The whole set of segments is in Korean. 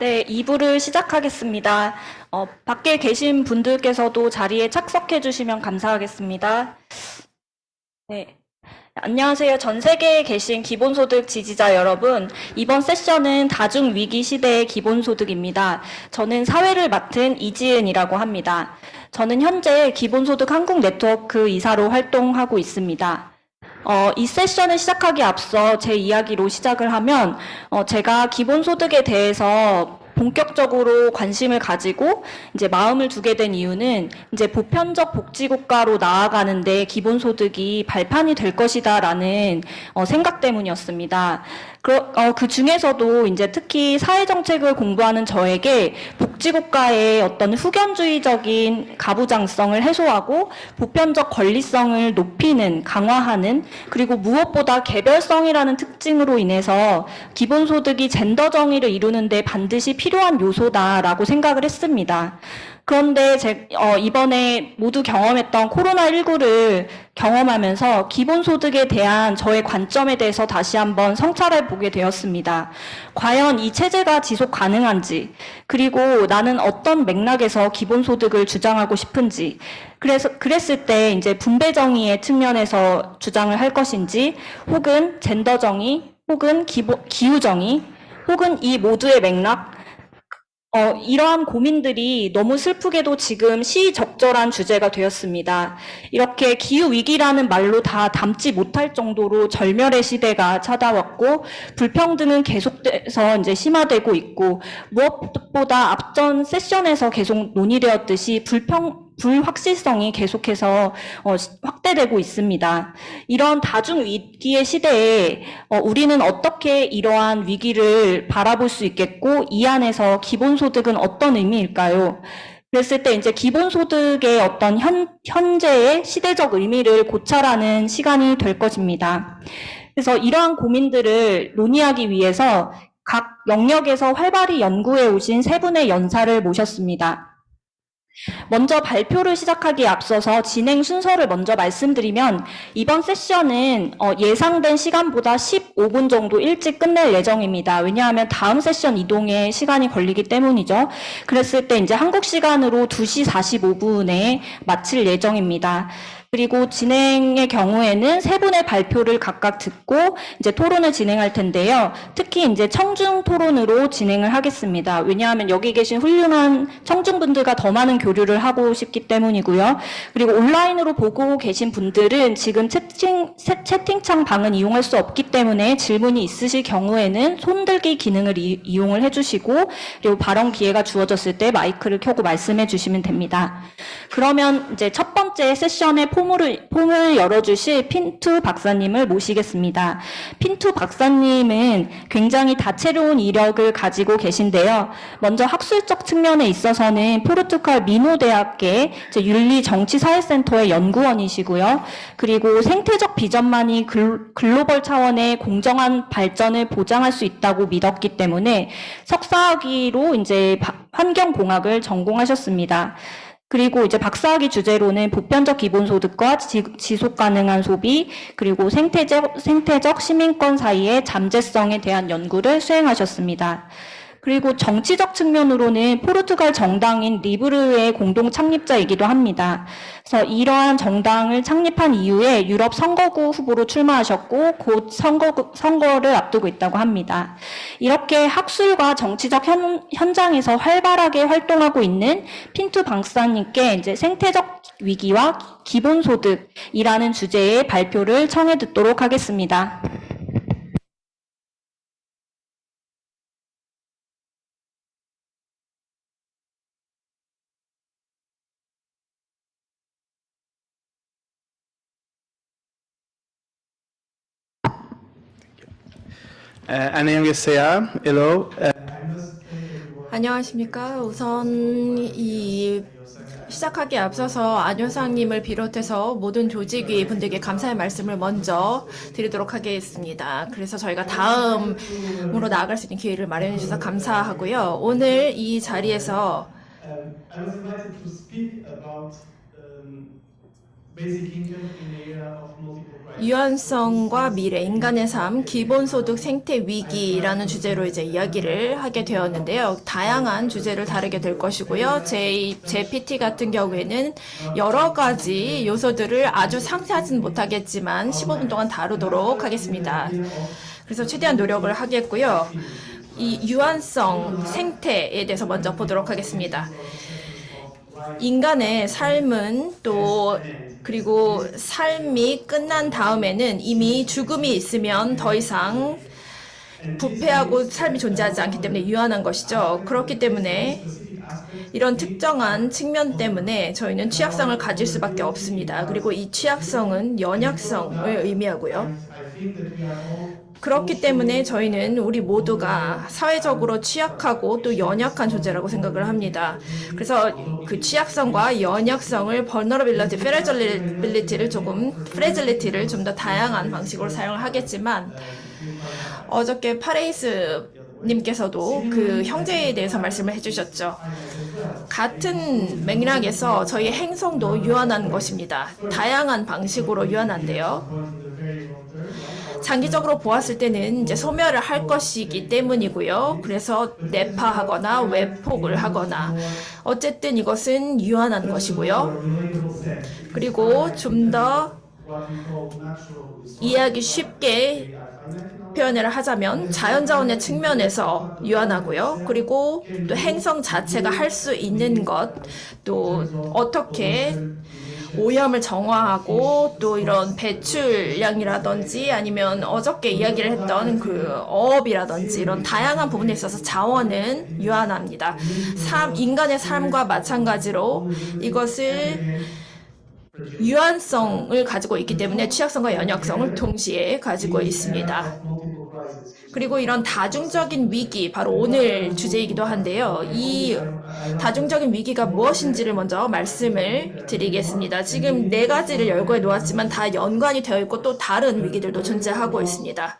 네, 2부를 시작하겠습니다. 밖에 계신 분들께서도 자리에 착석해 주시면 감사하겠습니다. 네. 안녕하세요. 전 세계에 계신 기본소득 지지자 여러분. 이번 세션은 다중위기 시대의 기본소득입니다. 저는 사회를 맡은 이지은이라고 합니다. 저는 현재 기본소득 한국 네트워크 이사로 활동하고 있습니다. 이 세션을 시작하기 앞서 제 이야기로 시작을 하면 제가 기본소득에 대해서 본격적으로 관심을 가지고 이제 마음을 두게 된 이유는 이제 보편적 복지국가로 나아가는데 기본소득이 발판이 될 것이다라는 생각 때문이었습니다. 그 중에서도 이제 특히 사회정책을 공부하는 저에게 복지국가의 어떤 후견주의적인 가부장성을 해소하고 보편적 권리성을 높이는, 강화하는, 그리고 무엇보다 개별성이라는 특징으로 인해서 기본소득이 젠더 정의를 이루는데 반드시 필요한 요소다라고 생각을 했습니다. 그런데 이번에 모두 경험했던 코로나19를 경험하면서 기본소득에 대한 저의 관점에 대해서 다시 한번 성찰해 보게 되었습니다. 과연 이 체제가 지속 가능한지, 그리고 나는 어떤 맥락에서 기본소득을 주장하고 싶은지, 그랬을 때 이제 분배정의의 측면에서 주장을 할 것인지, 혹은 젠더정의, 혹은 기후정의, 혹은 이 모두의 맥락, 이러한 고민들이 너무 슬프게도 지금 시적절한 주제가 되었습니다. 이렇게 기후위기라는 말로 다 담지 못할 정도로 절멸의 시대가 찾아왔고, 불평등은 계속돼서 이제 심화되고 있고, 무엇보다 앞전 세션에서 계속 논의되었듯이 불확실성이 계속해서 확대되고 있습니다. 이런 다중 위기의 시대에 우리는 어떻게 이러한 위기를 바라볼 수 있겠고, 이 안에서 기본소득은 어떤 의미일까요? 그랬을 때 이제 기본소득의 어떤 현재의 시대적 의미를 고찰하는 시간이 될 것입니다. 그래서 이러한 고민들을 논의하기 위해서 각 영역에서 활발히 연구해 오신 세 분의 연사를 모셨습니다. 먼저 발표를 시작하기에 앞서서 진행 순서를 먼저 말씀드리면, 이번 세션은 예상된 시간보다 15분 정도 일찍 끝낼 예정입니다. 왜냐하면 다음 세션 이동에 시간이 걸리기 때문이죠. 그랬을 때 이제 한국 시간으로 2시 45분에 마칠 예정입니다. 그리고 진행의 경우에는 세 분의 발표를 각각 듣고 이제 토론을 진행할 텐데요. 특히 이제 청중 토론으로 진행을 하겠습니다. 왜냐하면 여기 계신 훌륭한 청중분들과 더 많은 교류를 하고 싶기 때문이고요. 그리고 온라인으로 보고 계신 분들은 지금 채팅창 방은 이용할 수 없기 때문에 질문이 있으실 경우에는 손들기 기능을 이용을 해주시고, 그리고 발언 기회가 주어졌을 때 마이크를 켜고 말씀해 주시면 됩니다. 그러면 이제 첫 번째 세션의 폼을 열어주실 핀투 박사님을 모시겠습니다. 핀투 박사님은 굉장히 다채로운 이력을 가지고 계신데요. 먼저 학술적 측면에 있어서는 포르투갈 미노대학의 윤리정치사회센터의 연구원이시고요. 그리고 생태적 비전만이 글로벌 차원의 공정한 발전을 보장할 수 있다고 믿었기 때문에 석사학위로 이제 환경공학을 전공하셨습니다. 그리고 이제 박사학위 주제로는 보편적 기본소득과 지속 가능한 소비, 그리고 생태적 시민권 사이의 잠재성에 대한 연구를 수행하셨습니다. 그리고 정치적 측면으로는 포르투갈 정당인 리브르의 공동 창립자이기도 합니다. 그래서 이러한 정당을 창립한 이후에 유럽 선거구 후보로 출마하셨고 곧 선거를 앞두고 있다고 합니다. 이렇게 학술과 정치적 현장에서 활발하게 활동하고 있는 핀투 박사님께 이제 생태적 위기와 기본소득이라는 주제의 발표를 청해 듣도록 하겠습니다. 안녕하세요. Hello. 안녕하십니까. 우선 시작하기에 앞서서 안효상님을 비롯해서 모든 조직위 분들께 감사의 말씀을 먼저 드리도록 하겠습니다. 그래서 저희가 다음으로 나아갈 수 있는 기회를 마련해 주셔서 감사하고요. 오늘 이 자리에서 유한성과 미래, 인간의 삶, 기본소득 생태 위기라는 주제로 이제 이야기를 하게 되었는데요. 다양한 주제를 다루게 될 것이고요. 제 PT 같은 경우에는 여러 가지 요소들을 아주 상세하지는 못하겠지만 15분 동안 다루도록 하겠습니다. 그래서 최대한 노력을 하겠고요. 이 유한성 생태에 대해서 먼저 보도록 하겠습니다. 인간의 삶은 또 그리고 삶이 끝난 다음에는 이미 죽음이 있으면 더 이상 부패하고 삶이 존재하지 않기 때문에 유한한 것이죠. 그렇기 때문에 이런 특정한 측면 때문에 저희는 취약성을 가질 수밖에 없습니다. 그리고 이 취약성은 연약성을 의미하고요. 그렇기 때문에 저희는 우리 모두가 사회적으로 취약하고 또 연약한 존재라고 생각을 합니다. 그래서 그 취약성과 연약성을 vulnerability, fragility를 좀 더 다양한 방식으로 사용을 하겠지만 어저께 파레이스 님께서도 그 형제에 대해서 말씀을 해주셨죠. 같은 맥락에서 저희 행성도 유한한 것입니다. 다양한 방식으로 유한한데요. 장기적으로 보았을 때는 이제 소멸을 할 것이기 때문이고요. 그래서 내파하거나 외폭을 하거나 어쨌든 이것은 유한한 것이고요. 그리고 좀 더 이해하기 쉽게 표현을 하자면 자연자원의 측면에서 유한하고요. 그리고 또 행성 자체가 할 수 있는 것, 또 어떻게 오염을 정화하고 또 이런 배출량이라든지 아니면 어저께 이야기를 했던 그 어업이라든지 이런 다양한 부분에 있어서 자원은 유한합니다. 인간의 삶과 마찬가지로 이것을 유한성을 가지고 있기 때문에 취약성과 연약성을 동시에 가지고 있습니다. 그리고 이런 다중적인 위기, 바로 오늘 주제이기도 한데요. 이 다중적인 위기가 무엇인지를 먼저 말씀을 드리겠습니다. 지금 4가지를 열거해 놓았지만 다 연관이 되어 있고 또 다른 위기들도 존재하고 있습니다.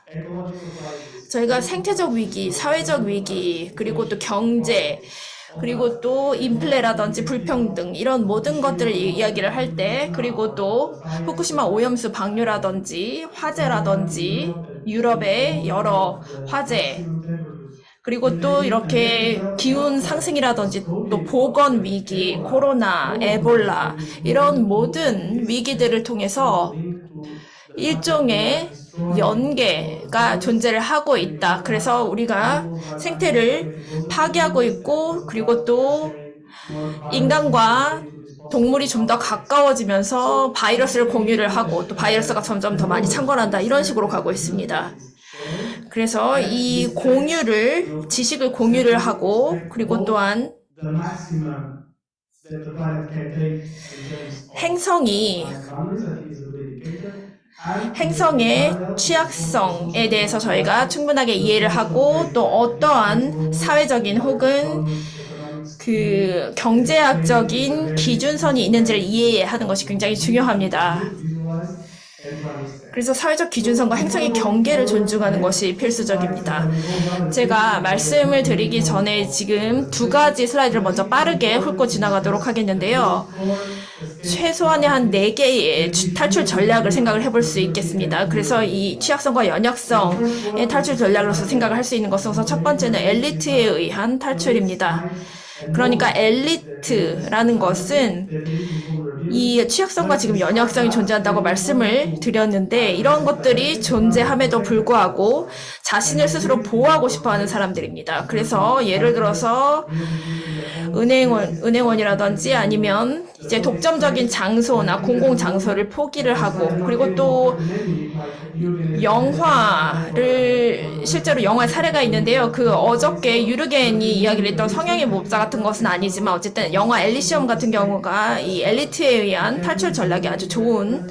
저희가 생태적 위기, 사회적 위기, 그리고 또 경제, 그리고 또 인플레라든지 불평등 이런 모든 것들을 이야기를 할 때, 그리고 또 후쿠시마 오염수 방류라든지 화재라든지 유럽의 여러 화재, 그리고 또 이렇게 기온 상승이라든지 또 보건 위기, 코로나, 에볼라 이런 모든 위기들을 통해서 일종의 연계가 존재를 하고 있다. 그래서 우리가 생태를 파괴하고 있고, 그리고 또 인간과 동물이 좀 더 가까워지면서 바이러스를 공유를 하고 또 바이러스가 점점 더 많이 창궐한다. 이런 식으로 가고 있습니다. 그래서 이 지식을 공유를 하고, 그리고 또한 행성의 취약성에 대해서 저희가 충분하게 이해를 하고 또 어떠한 사회적인 혹은 그 경제학적인 기준선이 있는지를 이해하는 것이 굉장히 중요합니다. 그래서 사회적 기준선과 행성의 경계를 존중하는 것이 필수적입니다. 제가 말씀을 드리기 전에 지금 2가지 슬라이드를 먼저 빠르게 훑고 지나가도록 하겠는데요. 최소한의 한 4개의 탈출 전략을 생각을 해볼 수 있겠습니다. 그래서 이 취약성과 연약성의 탈출 전략으로서 생각을 할 수 있는 것은 우선 첫 번째는 엘리트에 의한 탈출입니다. 그러니까 엘리트라는 것은 이 취약성과 지금 연약성이 존재한다고 말씀을 드렸는데, 이런 것들이 존재함에도 불구하고 자신을 스스로 보호하고 싶어하는 사람들입니다. 그래서 예를 들어서 은행원이라든지 아니면 이제 독점적인 장소나 공공 장소를 포기를 하고, 그리고 또 실제로 영화의 사례가 있는데요. 어저께 유르겐이 이야기를 했던 성향의 모자 같은 것은 아니지만 어쨌든 영화 엘리시엄 같은 경우가 이 엘리트에 의한 탈출 전략이 아주 좋은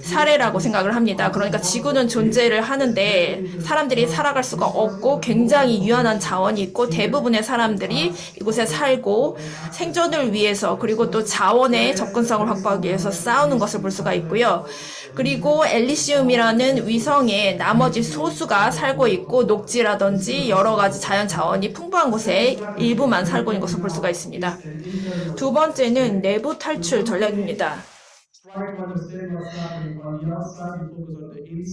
사례라고 생각을 합니다. 그러니까 지구는 존재를 하는데 사람들이 살아갈 수가 없고 굉장히 유한한 자원이 있고 대부분의 사람들이 이곳에 살고 생존을 위해서, 그리고 또 자원의 접근성을 확보하기 위해서 싸우는 것을 볼 수가 있고요. 그리고 엘리시움이라는 위성에 나머지 소수가 살고 있고 녹지라든지 여러 가지 자연 자원이 풍부한 곳에 일부만 살고 있는 것을 볼 수가 있습니다. 2번째는 내부 탈출 전략입니다.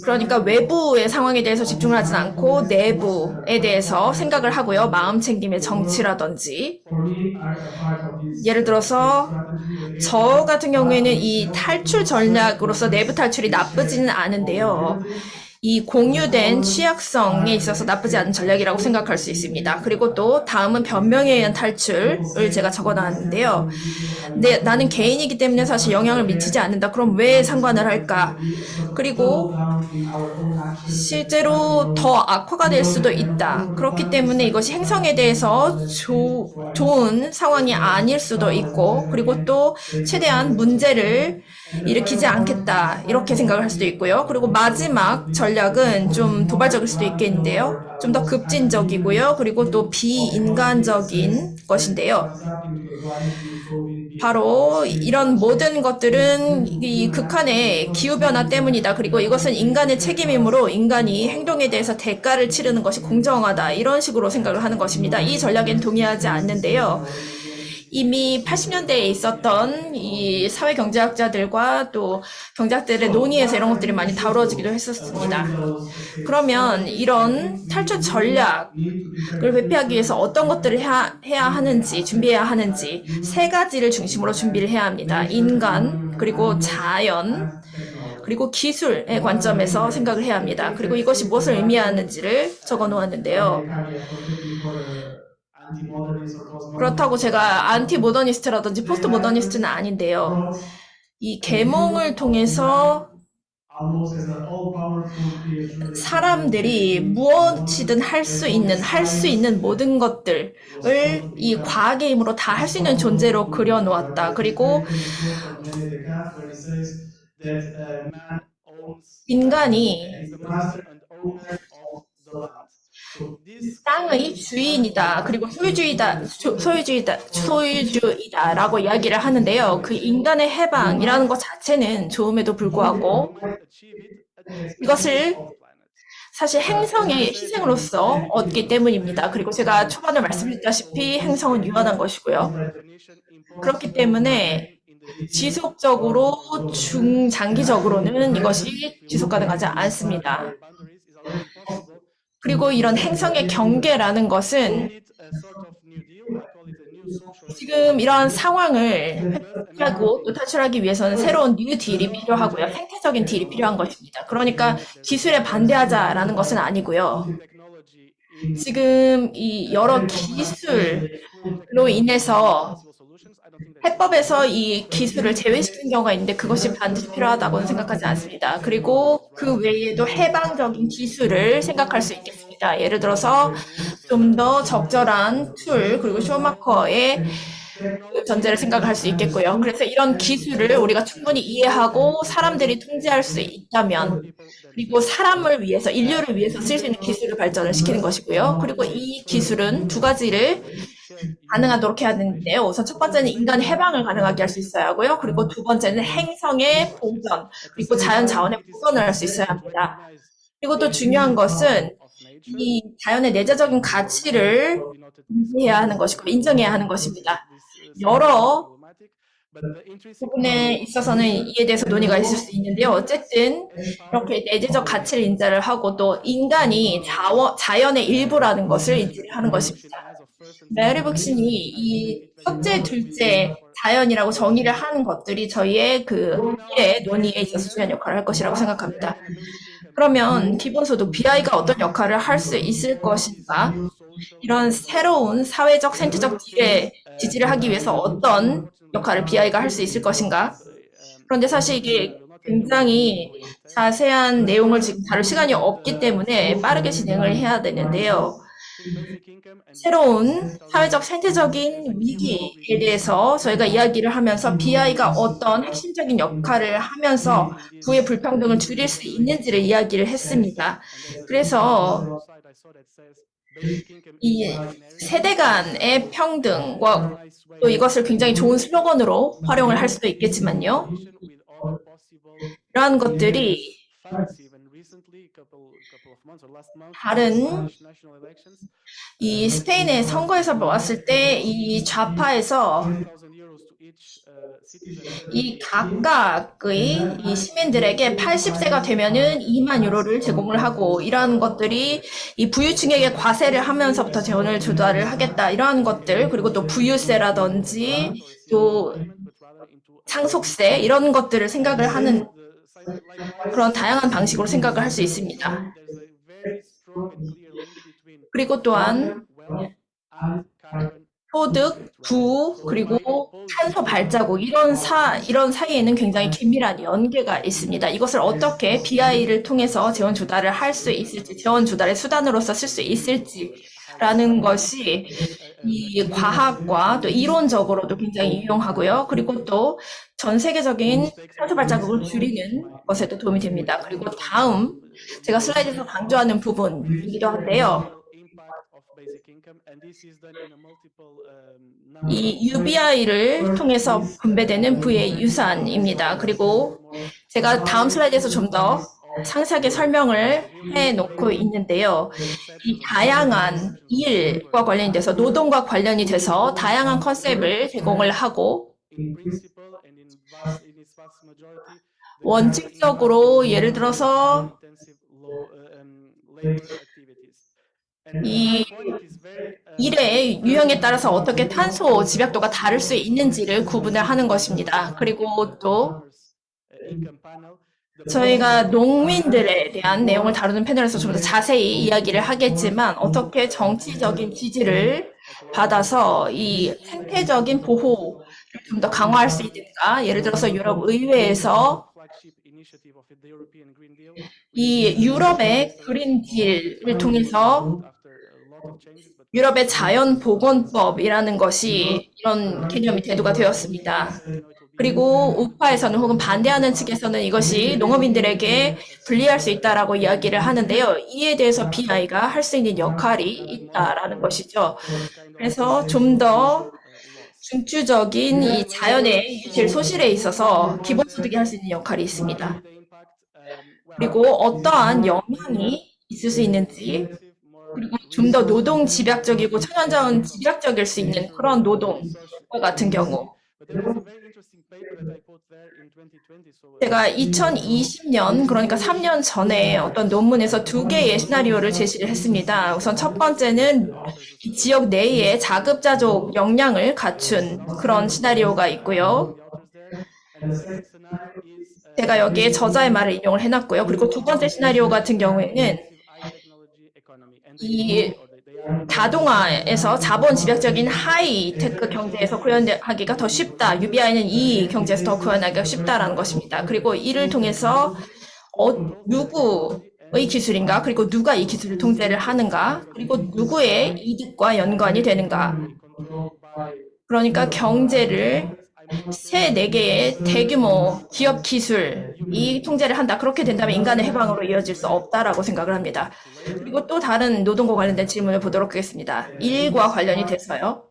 그러니까 외부의 상황에 대해서 집중을 하진 않고 내부에 대해서 생각을 하고요. 마음 챙김의 정치라든지. 예를 들어서 저 같은 경우에는 이 탈출 전략으로서 내부 탈출이 나쁘지는 않은데요. 이 공유된 취약성에 있어서 나쁘지 않은 전략이라고 생각할 수 있습니다. 그리고 또 다음은 변명에 의한 탈출을 제가 적어놨는데요. 네, 나는 개인이기 때문에 사실 영향을 미치지 않는다. 그럼 왜 상관을 할까? 그리고 실제로 더 악화가 될 수도 있다. 그렇기 때문에 이것이 행성에 대해서 좋은 상황이 아닐 수도 있고, 그리고 또 최대한 문제를 일으키지 않겠다. 이렇게 생각을 할 수도 있고요. 그리고 마지막 전략은 좀 도발적일 수도 있겠는데요. 좀 더 급진적이고요. 그리고 또 비인간적인 것인데요. 바로 이런 모든 것들은 이 극한의 기후변화 때문이다. 그리고 이것은 인간의 책임이므로 인간이 행동에 대해서 대가를 치르는 것이 공정하다. 이런 식으로 생각을 하는 것입니다. 이 전략엔 동의하지 않는데요. 이미 80년대에 있었던 이 사회경제학자들과 또 경제학들의 논의에서 이런 것들이 많이 다뤄지기도 했었습니다. 그러면 이런 탈출 전략을 회피하기 위해서 어떤 것들을 해야 하는지, 준비해야 하는지 세 가지를 중심으로 준비를 해야 합니다. 인간, 그리고 자연, 그리고 기술의 관점에서 생각을 해야 합니다. 그리고 이것이 무엇을 의미하는지를 적어 놓았는데요. 그렇다고 제가 안티 모더니스트라든지 포스트 모더니스트는 아닌데요. 이 계몽을 통해서 사람들이 무엇이든 할 수 있는 모든 것들을 이 과학의 힘으로 다 할 수 있는 존재로 그려놓았다. 그리고 인간이 땅의 주인이다. 그리고 소유주의다라고 이야기를 하는데요. 그 인간의 해방이라는 것 자체는 좋음에도 불구하고 이것을 사실 행성의 희생으로서 얻기 때문입니다. 그리고 제가 초반에 말씀드렸다시피 행성은 유한한 것이고요. 그렇기 때문에 지속적으로 중장기적으로는 이것이 지속 가능하지 않습니다. 그리고 이런 행성의 경계라는 것은 지금 이러한 상황을 회피하고 또 탈출하기 위해서는 새로운 뉴 딜이 필요하고요. 생태적인 딜이 필요한 것입니다. 그러니까 기술에 반대하자라는 것은 아니고요. 지금 이 여러 기술로 인해서 해법에서 이 기술을 제외시키는 경우가 있는데 그것이 반드시 필요하다고는 생각하지 않습니다. 그리고 그 외에도 해방적인 기술을 생각할 수 있겠습니다. 예를 들어서 좀 더 적절한 툴 그리고 쇼마커의 전제를 생각할 수 있겠고요. 그래서 이런 기술을 우리가 충분히 이해하고 사람들이 통제할 수 있다면 그리고 사람을 위해서 인류를 위해서 쓸 수 있는 기술을 발전을 시키는 것이고요. 그리고 이 기술은 두 가지를 가능하도록 해야 되는데요. 우선 첫 번째는 인간 해방을 가능하게 할 수 있어야 하고요. 그리고 두 번째는 행성의 보전, 그리고 자연 자원의 보존을 할 수 있어야 합니다. 그리고 또 중요한 것은 이 자연의 내재적인 가치를 인지해야 하는 것이고 인정해야 하는 것입니다. 여러 부분에 있어서는 이에 대해서 논의가 있을 수 있는데요. 어쨌든 이렇게 내재적 가치를 인지를 하고 또 인간이 자연의 일부라는 것을 인지를 하는 것입니다. 메리 북신이 이 첫째, 둘째 자연이라고 정의를 하는 것들이 저희의 그 미래 논의에 있어서 중요한 역할을 할 것이라고 생각합니다. 그러면 기본소득 BI가 어떤 역할을 할 수 있을 것인가? 이런 새로운 사회적, 생태적 딜에 지지를 하기 위해서 어떤 역할을 BI가 할 수 있을 것인가? 그런데 사실 이게 굉장히 자세한 내용을 지금 다룰 시간이 없기 때문에 빠르게 진행을 해야 되는데요. 새로운 사회적 생태적인 위기에 대해서 저희가 이야기를 하면서 BI가 어떤 핵심적인 역할을 하면서 부의 불평등을 줄일 수 있는지를 이야기를 했습니다. 그래서 이 세대 간의 평등과 또 이것을 굉장히 좋은 슬로건으로 활용을 할 수도 있겠지만요. 이러한 것들이 다른 이 스페인의 선거에서 보았을 때 이 좌파에서 이 각각의 이 시민들에게 80세가 되면은 2만 유로를 제공을 하고 이러한 것들이 이 부유층에게 과세를 하면서부터 재원을 조달을 하겠다 이러한 것들 그리고 또 부유세라든지 또 상속세 이런 것들을 생각을 하는 그런 다양한 방식으로 생각을 할 수 있습니다. 그리고 또한 소득, 부, 그리고 탄소 발자국 이런 사이에는 굉장히 긴밀한 연계가 있습니다. 이것을 어떻게 BI를 통해서 재원 조달을 할 수 있을지, 재원 조달의 수단으로서 쓸 수 있을지라는 것이 이 과학과 또 이론적으로도 굉장히 유용하고요. 그리고 또 전 세계적인 탄소 발자국을 줄이는 것에도 도움이 됩니다. 그리고 다음 제가 슬라이드에서 강조하는 부분이기도 한데요. 이 UBI를 통해서 분배되는 부의 유산입니다. 그리고 제가 다음 슬라이드에서 좀 더 상세하게 설명을 해놓고 있는데요. 이 다양한 일과 관련이 돼서 노동과 관련이 돼서 다양한 컨셉을 제공을 하고 원칙적으로 예를 들어서 이 일의 유형에 따라서 어떻게 탄소 집약도가 다를 수 있는지를 구분을 하는 것입니다. 그리고 또 저희가 농민들에 대한 내용을 다루는 패널에서 좀 더 자세히 이야기를 하겠지만 어떻게 정치적인 지지를 받아서 이 생태적인 보호를 좀 더 강화할 수 있는가? 예를 들어서 유럽 의회에서 이 유럽의 그린 딜을 통해서 유럽의 자연보건법이라는 것이 이런 개념이 대두가 되었습니다. 그리고 우파에서는 혹은 반대하는 측에서는 이것이 농업인들에게 불리할 수 있다라고 이야기를 하는데요. 이에 대해서 BI가 할 수 있는 역할이 있다라는 것이죠. 그래서 좀 더 중추적인 이 자연의 유실 소실에 있어서 기본소득이 할 수 있는 역할이 있습니다. 그리고 어떠한 영향이 있을 수 있는지 그리고 좀 더 노동 집약적이고 천연자원 집약적일 수 있는 그런 노동과 같은 경우 제가 2020년 그러니까 3년 전에 어떤 논문에서 두 개의 시나리오를 제시를 했습니다. 우선 첫 번째는 지역 내에 자급자족 역량을 갖춘 그런 시나리오가 있고요. 제가 여기에 저자의 말을 인용을 해놨고요. 그리고 두 번째 시나리오 같은 경우에는 이 다동화에서 자본 집약적인 하이테크 경제에서 구현하기가 더 쉽다. UBI는 이 경제에서 더 구현하기가 쉽다라는 것입니다. 그리고 이를 통해서 누구의 기술인가? 그리고 누가 이 기술을 통제를 하는가? 그리고 누구의 이득과 연관이 되는가? 그러니까 경제를 세, 네 개의 대규모 기업 기술이 통제를 한다. 그렇게 된다면 인간의 해방으로 이어질 수 없다라고 생각을 합니다. 그리고 또 다른 노동과 관련된 질문을 보도록 하겠습니다. 일과 관련이 돼서요.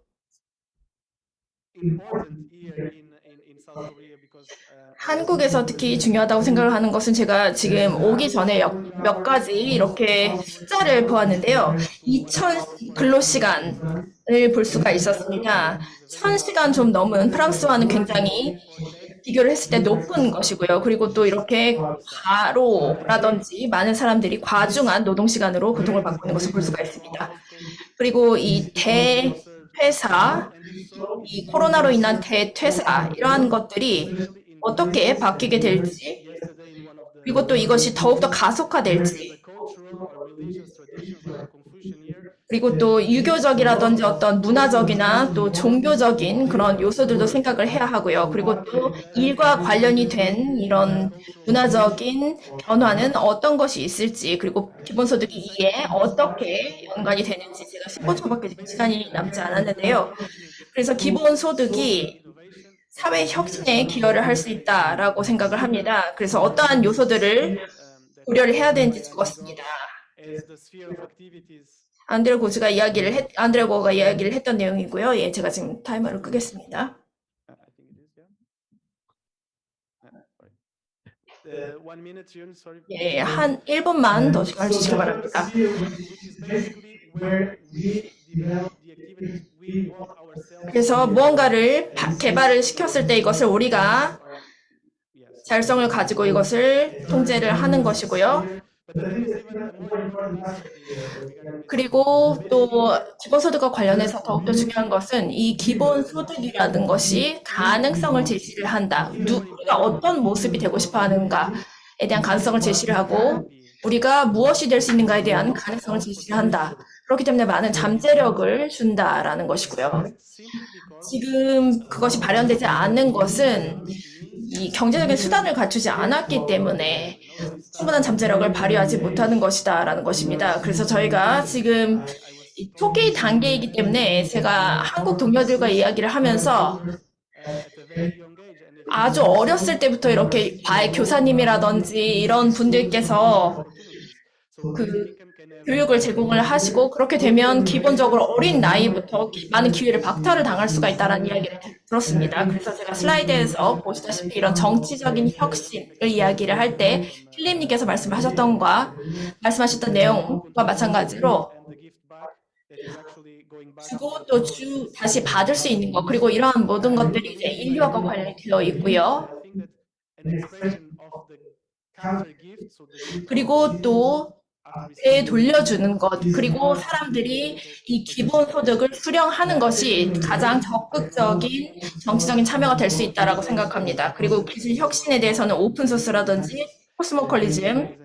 한국에서 특히 중요하다고 생각을 하는 것은 제가 지금 오기 전에 몇 가지 이렇게 숫자를 보았는데요. 2000 근로시간을 볼 수가 있었습니다. 1000시간 좀 넘은 프랑스와는 굉장히 비교를 했을 때 높은 것이고요. 그리고 또 이렇게 과로라든지 많은 사람들이 과중한 노동시간으로 고통을 받고 있는 것을 볼 수가 있습니다. 그리고 이 대회사, 이 코로나로 인한 대퇴사 이러한 것들이 어떻게 바뀌게 될지 그리고 또 이것이 더욱더 가속화될지 그리고 또 유교적이라든지 어떤 문화적이나 또 종교적인 그런 요소들도 생각을 해야 하고요. 그리고 또 일과 관련이 된 이런 문화적인 변화는 어떤 것이 있을지 그리고 기본소득이 이에 어떻게 연관이 되는지 제가 15초밖에 지금 시간이 남지 않았는데요. 그래서 기본소득이 사회 혁신에 기여를 할 수 있다라고 생각을 합니다. 그래서 어떠한 요소들을 고려를 해야 되는지 적었습니다. 안드레고가 이야기를 했던 내용이고요. 예, 제가 지금 타이머를 끄겠습니다. One minute, June, sorry. 예, 한 1분만 더 시간을 주시기 바랍니다. Which is basically where we develop the activities we want ourselves. 그래서 무언가를 개발을 시켰을 때 이것을 우리가 Yes. 자율성을 가지고 이것을 통제를 하는 것이고요. But the thing is, even the more important is 그리고 또 기본소득과 관련해서 더욱더 중요한 것은 이 기본소득이라는 것이 가능성을 제시를 한다. 우리가 어떤 모습이 되고 싶어 하는가에 대한 가능성을 제시를 하고 우리가 무엇이 될 수 있는가에 대한 가능성을 제시를 한다. 그렇기 때문에 많은 잠재력을 준다라는 것이고요. 지금 그것이 발현되지 않는 것은 이 경제적인 수단을 갖추지 않았기 때문에 충분한 잠재력을 발휘하지 못하는 것이다라는 것입니다. 그래서 저희가 지금 이 초기 단계이기 때문에 제가 한국 동료들과 이야기를 하면서 아주 어렸을 때부터 이렇게 과외 교사님이라든지 이런 분들께서 그 교육을 제공을 하시고 그렇게 되면 기본적으로 어린 나이부터 많은 기회를 박탈을 당할 수가 있다는 이야기를 들었습니다. 그래서 제가 슬라이드에서 보시다시피 이런 정치적인 혁신을 이야기를 할 때 필립님께서 말씀하셨던 내용과 마찬가지로 주고 또 다시 받을 수 있는 것 그리고 이러한 모든 것들이 이제 인류학과 관련되어 있고요. 그리고 또 되돌려주는 것, 그리고 사람들이 이 기본소득을 수령하는 것이 가장 적극적인 정치적인 참여가 될 수 있다라고 생각합니다. 그리고 기술 혁신에 대해서는 오픈소스라든지 코스모컬리즘,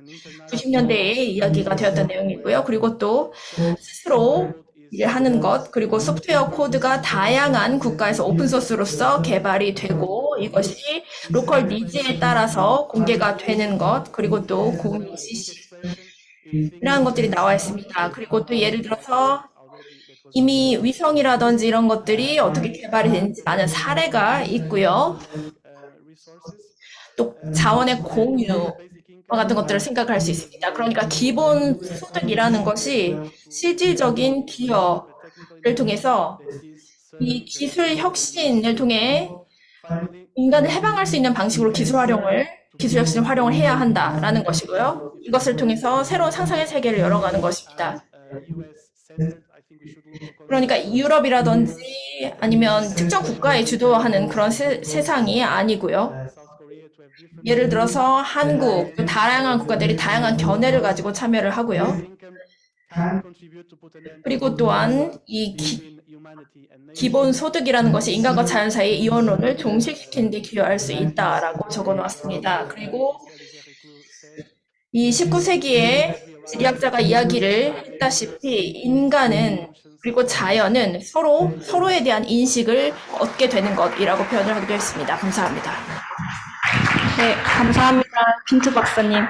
90년대에 이야기가 되었던 내용이고요. 그리고 또 스스로 일하는 것, 그리고 소프트웨어 코드가 다양한 국가에서 오픈소스로서 개발이 되고 이것이 로컬 니즈에 따라서 공개가 되는 것, 그리고 또 공유 지식, 이러한 것들이 나와 있습니다. 그리고 또 예를 들어서 이미 위성이라든지 이런 것들이 어떻게 개발이 되는지 많은 사례가 있고요. 또 자원의 공유와 같은 것들을 생각할 수 있습니다. 그러니까 기본 소득이라는 것이 실질적인 기여를 통해서 이 기술 혁신을 통해 인간을 해방할 수 있는 방식으로 기술 혁신을 활용을 해야 한다라는 것이고요. 이것을 통해서 새로운 상상의 세계를 열어가는 것입니다. 그러니까 유럽이라든지 아니면 특정 국가에 주도하는 그런 세상이 아니고요. 예를 들어서 한국, 또 다양한 국가들이 다양한 견해를 가지고 참여를 하고요. 그리고 또한 이 기본 소득이라는 것이 인간과 자연 사이의 이원론을 종식시키는 데 기여할 수 있다라고 적어놓았습니다. 그리고 이 19세기에 지리학자가 이야기를 했다시피 인간은 그리고 자연은 서로에 대한 인식을 얻게 되는 것이라고 표현을 하기도 했습니다. 감사합니다. 네, 감사합니다. 핀트 박사님.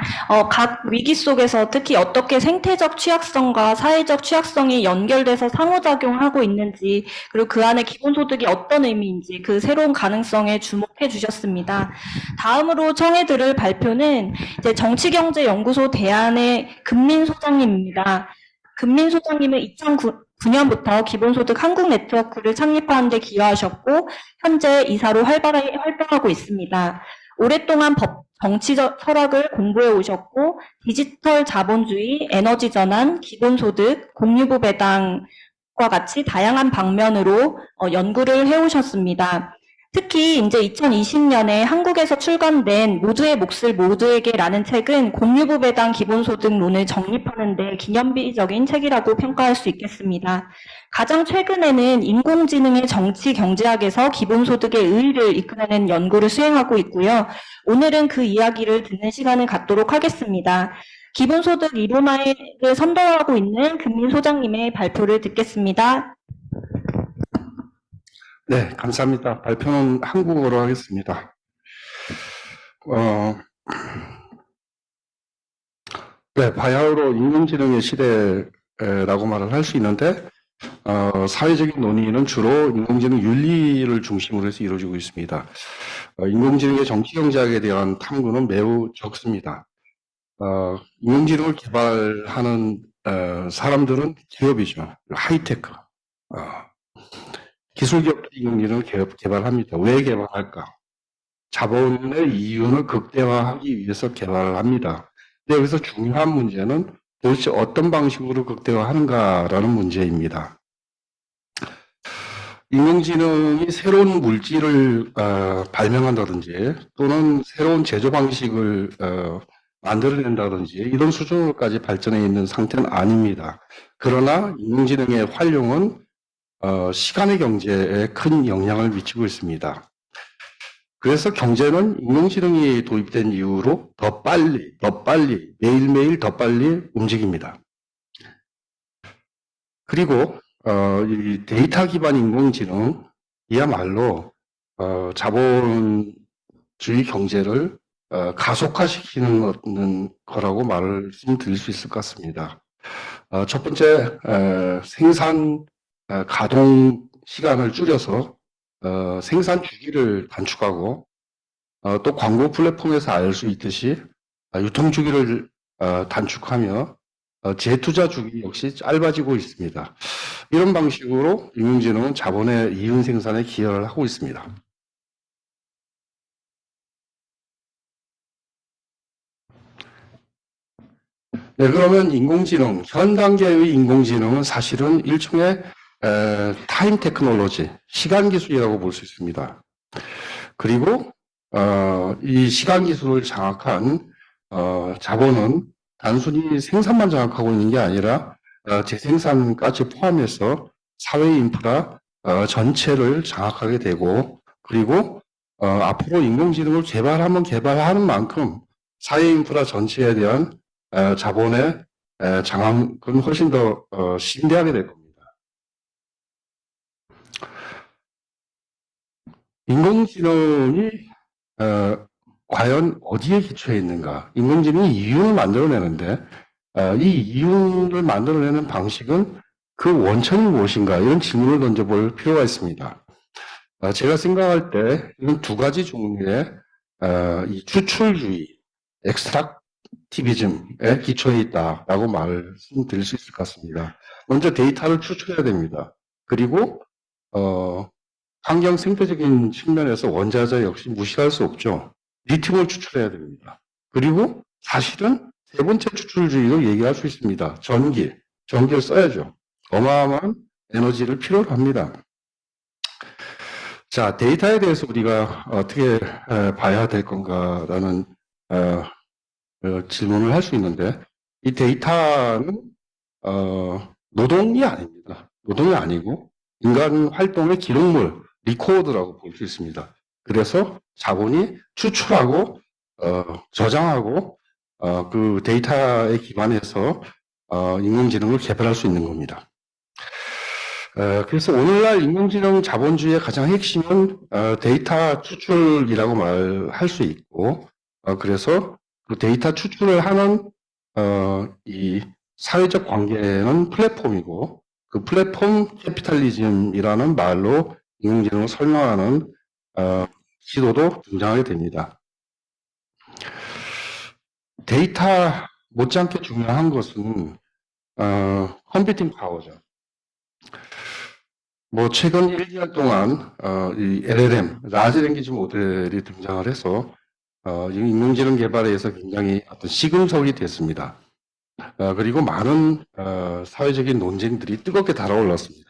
각 위기 속에서 특히 어떻게 생태적 취약성과 사회적 취약성이 연결돼서 상호작용하고 있는지, 그리고 그 안에 기본소득이 어떤 의미인지 그 새로운 가능성에 주목해 주셨습니다. 다음으로 청해 들을 발표는 이제 정치경제연구소 대안의 금민 소장님입니다. 금민 소장님은 2009년부터 기본소득 한국 네트워크를 창립하는 데 기여하셨고 현재 이사로 활동하고 있습니다. 오랫동안 정치적 철학을 공부해 오셨고 디지털 자본주의, 에너지 전환, 기본소득, 공유부 배당과 같이 다양한 방면으로 연구를 해오셨습니다. 특히 이제 2020년에 한국에서 출간된 모두의 몫을 모두에게라는 책은 공유부 배당 기본소득론을 정립하는 데 기념비적인 책이라고 평가할 수 있겠습니다. 가장 최근에는 인공지능의 정치 경제학에서 기본소득의 의의를 이끌어내는 연구를 수행하고 있고요. 오늘은 그 이야기를 듣는 시간을 갖도록 하겠습니다. 기본소득 이론화를 선도하고 있는 금민 소장님의 발표를 듣겠습니다. 네, 감사합니다. 발표는 한국어로 하겠습니다. 네, 바야흐로 인공지능의 시대라고 말을 할 수 있는데, 사회적인 논의는 주로 인공지능 윤리를 중심으로 해서 이루어지고 있습니다. 인공지능의 정치경제학에 대한 탐구는 매우 적습니다. 인공지능을 개발하는 사람들은 기업이죠. 하이테크. 기술기업들이 인공지능을 개발합니다. 왜 개발할까? 자본의 이윤을 극대화하기 위해서 개발을 합니다. 근데 여기서 중요한 문제는 도대체 어떤 방식으로 극대화하는가라는 문제입니다. 인공지능이 새로운 물질을 발명한다든지 또는 새로운 제조 방식을 만들어낸다든지 이런 수준으로까지 발전해 있는 상태는 아닙니다. 그러나 인공지능의 활용은 시간의 경제에 큰 영향을 미치고 있습니다. 그래서 경제는 인공지능이 도입된 이후로 더 빨리, 매일매일 더 빨리 움직입니다. 그리고 이 데이터 기반 인공지능이야말로 자본주의 경제를 가속화시키는 거라고 말씀드릴 수 있을 것 같습니다. 첫 번째, 생산 가동 시간을 줄여서 생산 주기를 단축하고 또 광고 플랫폼에서 알 수 있듯이 유통 주기를 단축하며 재투자 주기 역시 짧아지고 있습니다. 이런 방식으로 인공지능은 자본의 이윤 생산에 기여를 하고 있습니다. 네, 그러면 인공지능, 현 단계의 인공지능은 사실은 일종의 타임 테크놀로지, 시간 기술이라고 볼 수 있습니다. 그리고 이 시간 기술을 장악한 자본은 단순히 생산만 장악하고 있는 게 아니라 재생산까지 포함해서 사회 인프라 전체를 장악하게 되고, 그리고 앞으로 인공지능을 개발하는 만큼 사회 인프라 전체에 대한 자본의 장악은 훨씬 더 심대하게 될 겁니다. 인공지능이 과연 어디에 기초해 있는가? 인공지능이 이윤을 만들어내는데 이 이윤을 만들어내는 방식은 그 원천이 무엇인가? 이런 질문을 던져볼 필요가 있습니다. 제가 생각할 때 이런 두 가지 종류의 이 추출주의, 엑스트랙티비즘에 기초해 있다라고 말씀드릴 수 있을 것 같습니다. 먼저 데이터를 추출해야 됩니다. 그리고 환경 생태적인 측면에서 원자재 역시 무시할 수 없죠. 리튬을 추출해야 됩니다. 그리고 사실은 세 번째 추출주의로 얘기할 수 있습니다. 전기를 써야죠. 어마어마한 에너지를 필요로 합니다. 자, 데이터에 대해서 우리가 어떻게 봐야 될 건가라는 질문을 할 수 있는데, 이 데이터는 노동이 아닙니다. 노동이 아니고 인간 활동의 기록물, 리코더라고 볼 수 있습니다. 그래서 자본이 추출하고 저장하고 그 데이터에 기반해서 인공지능을 개발할 수 있는 겁니다. 그래서 오늘날 인공지능 자본주의의 가장 핵심은 데이터 추출이라고 말할 수 있고, 그래서 그 데이터 추출을 하는 이 사회적 관계는 플랫폼이고, 그 플랫폼 캐피탈리즘이라는 말로 인공지능을 설명하는 시도도 등장하게 됩니다. 데이터 못지않게 중요한 것은 컴퓨팅 파워죠. 최근 1, 2년 동안 이 LLM, 라지 랭귀지 모델이 등장을 해서 인공지능 개발에 의해서 굉장히 어떤 시금석이 됐습니다. 그리고 많은 사회적인 논쟁들이 뜨겁게 달아올랐습니다.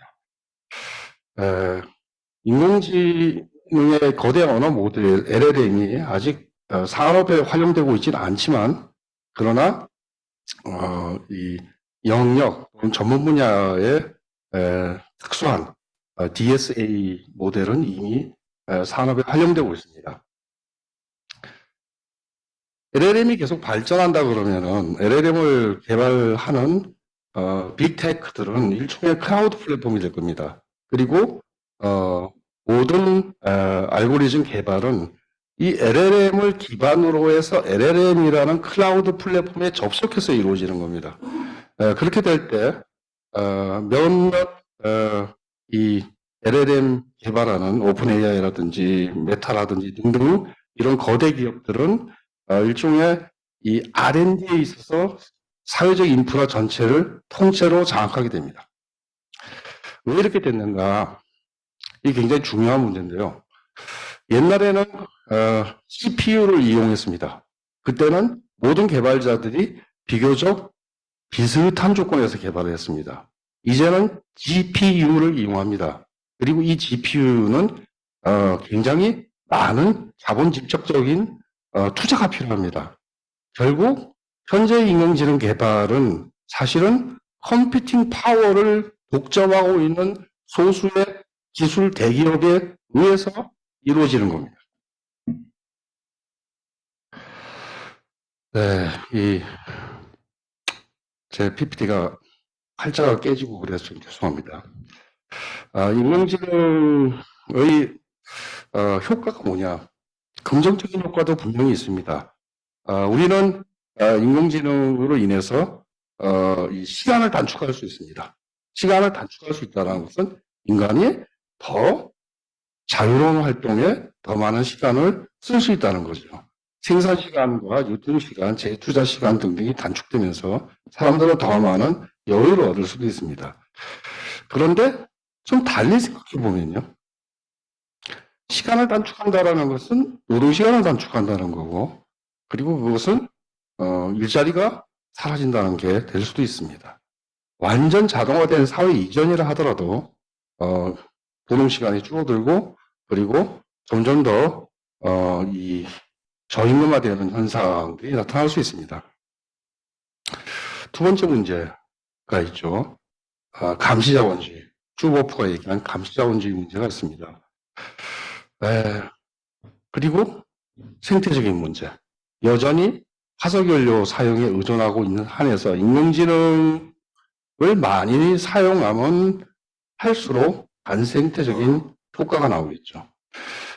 인공지능의 거대한 언어 모델 LLM이 아직 산업에 활용되고 있지는 않지만, 그러나 이 영역 전문 분야의 특수한 DSA 모델은 이미 산업에 활용되고 있습니다. LLM이 계속 발전한다 그러면은 LLM을 개발하는 빅테크들은 일종의 클라우드 플랫폼이 될 겁니다. 그리고 모든 알고리즘 개발은 이 LLM을 기반으로 해서 LLM이라는 클라우드 플랫폼에 접속해서 이루어지는 겁니다. 그렇게 될 때 몇몇 이 LLM 개발하는 오픈 AI라든지 메타라든지 등등 이런 거대 기업들은 일종의 이 R&D에 있어서 사회적 인프라 전체를 통째로 장악하게 됩니다. 왜 이렇게 됐는가? 이게 굉장히 중요한 문제인데요. 옛날에는 CPU를 이용했습니다. 그때는 모든 개발자들이 비교적 비슷한 조건에서 개발을 했습니다. 이제는 GPU를 이용합니다. 그리고 이 GPU는 굉장히 많은 자본 집적적인 투자가 필요합니다. 결국 현재 인공지능 개발은 사실은 컴퓨팅 파워를 독점하고 있는 소수의 기술 대기업에 의해서 이루어지는 겁니다. 네, 제 PPT가 팔자가 깨지고 그래서 좀 죄송합니다. 인공지능의 효과가 뭐냐? 긍정적인 효과도 분명히 있습니다. 우리는 인공지능으로 인해서 이 시간을 단축할 수 있습니다. 시간을 단축할 수 있다는 것은 인간이 더 자유로운 활동에 더 많은 시간을 쓸 수 있다는 거죠. 생산 시간과 유통 시간, 재투자 시간 등등이 단축되면서 사람들은 더 많은 여유를 얻을 수도 있습니다. 그런데 좀 달리 생각해 보면요. 시간을 단축한다라는 것은 노동 시간을 단축한다는 거고, 그리고 그것은 일자리가 사라진다는 게 될 수도 있습니다. 완전 자동화된 사회 이전이라 하더라도 노동 시간이 줄어들고, 그리고 점점 더 이 저임금화되는 현상들이 나타날 수 있습니다. 두 번째 문제가 있죠. 감시자본주의. 슈버프가 얘기한 감시자본주의 문제가 있습니다. 그리고 생태적인 문제. 여전히 화석연료 사용에 의존하고 있는 한에서 인공지능을 많이 사용하면 할수록 반생태적인 효과가 나오겠죠.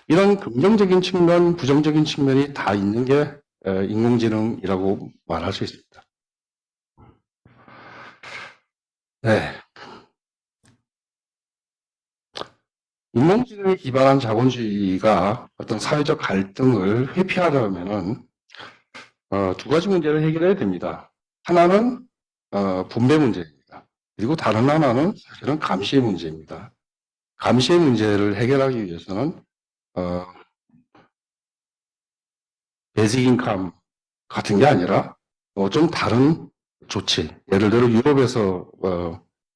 이런 긍정적인 측면, 부정적인 측면이 다 있는 게 인공지능이라고 말할 수 있습니다. 네. 인공지능에 기반한 자본주의가 어떤 사회적 갈등을 회피하려면은 두 가지 문제를 해결해야 됩니다. 하나는 분배 문제입니다. 그리고 다른 하나는 사실은 감시의 문제입니다. 감시의 문제를 해결하기 위해서는 베이직 인컴 같은 게 아니라 좀 다른 조치, 예를 들어 유럽에서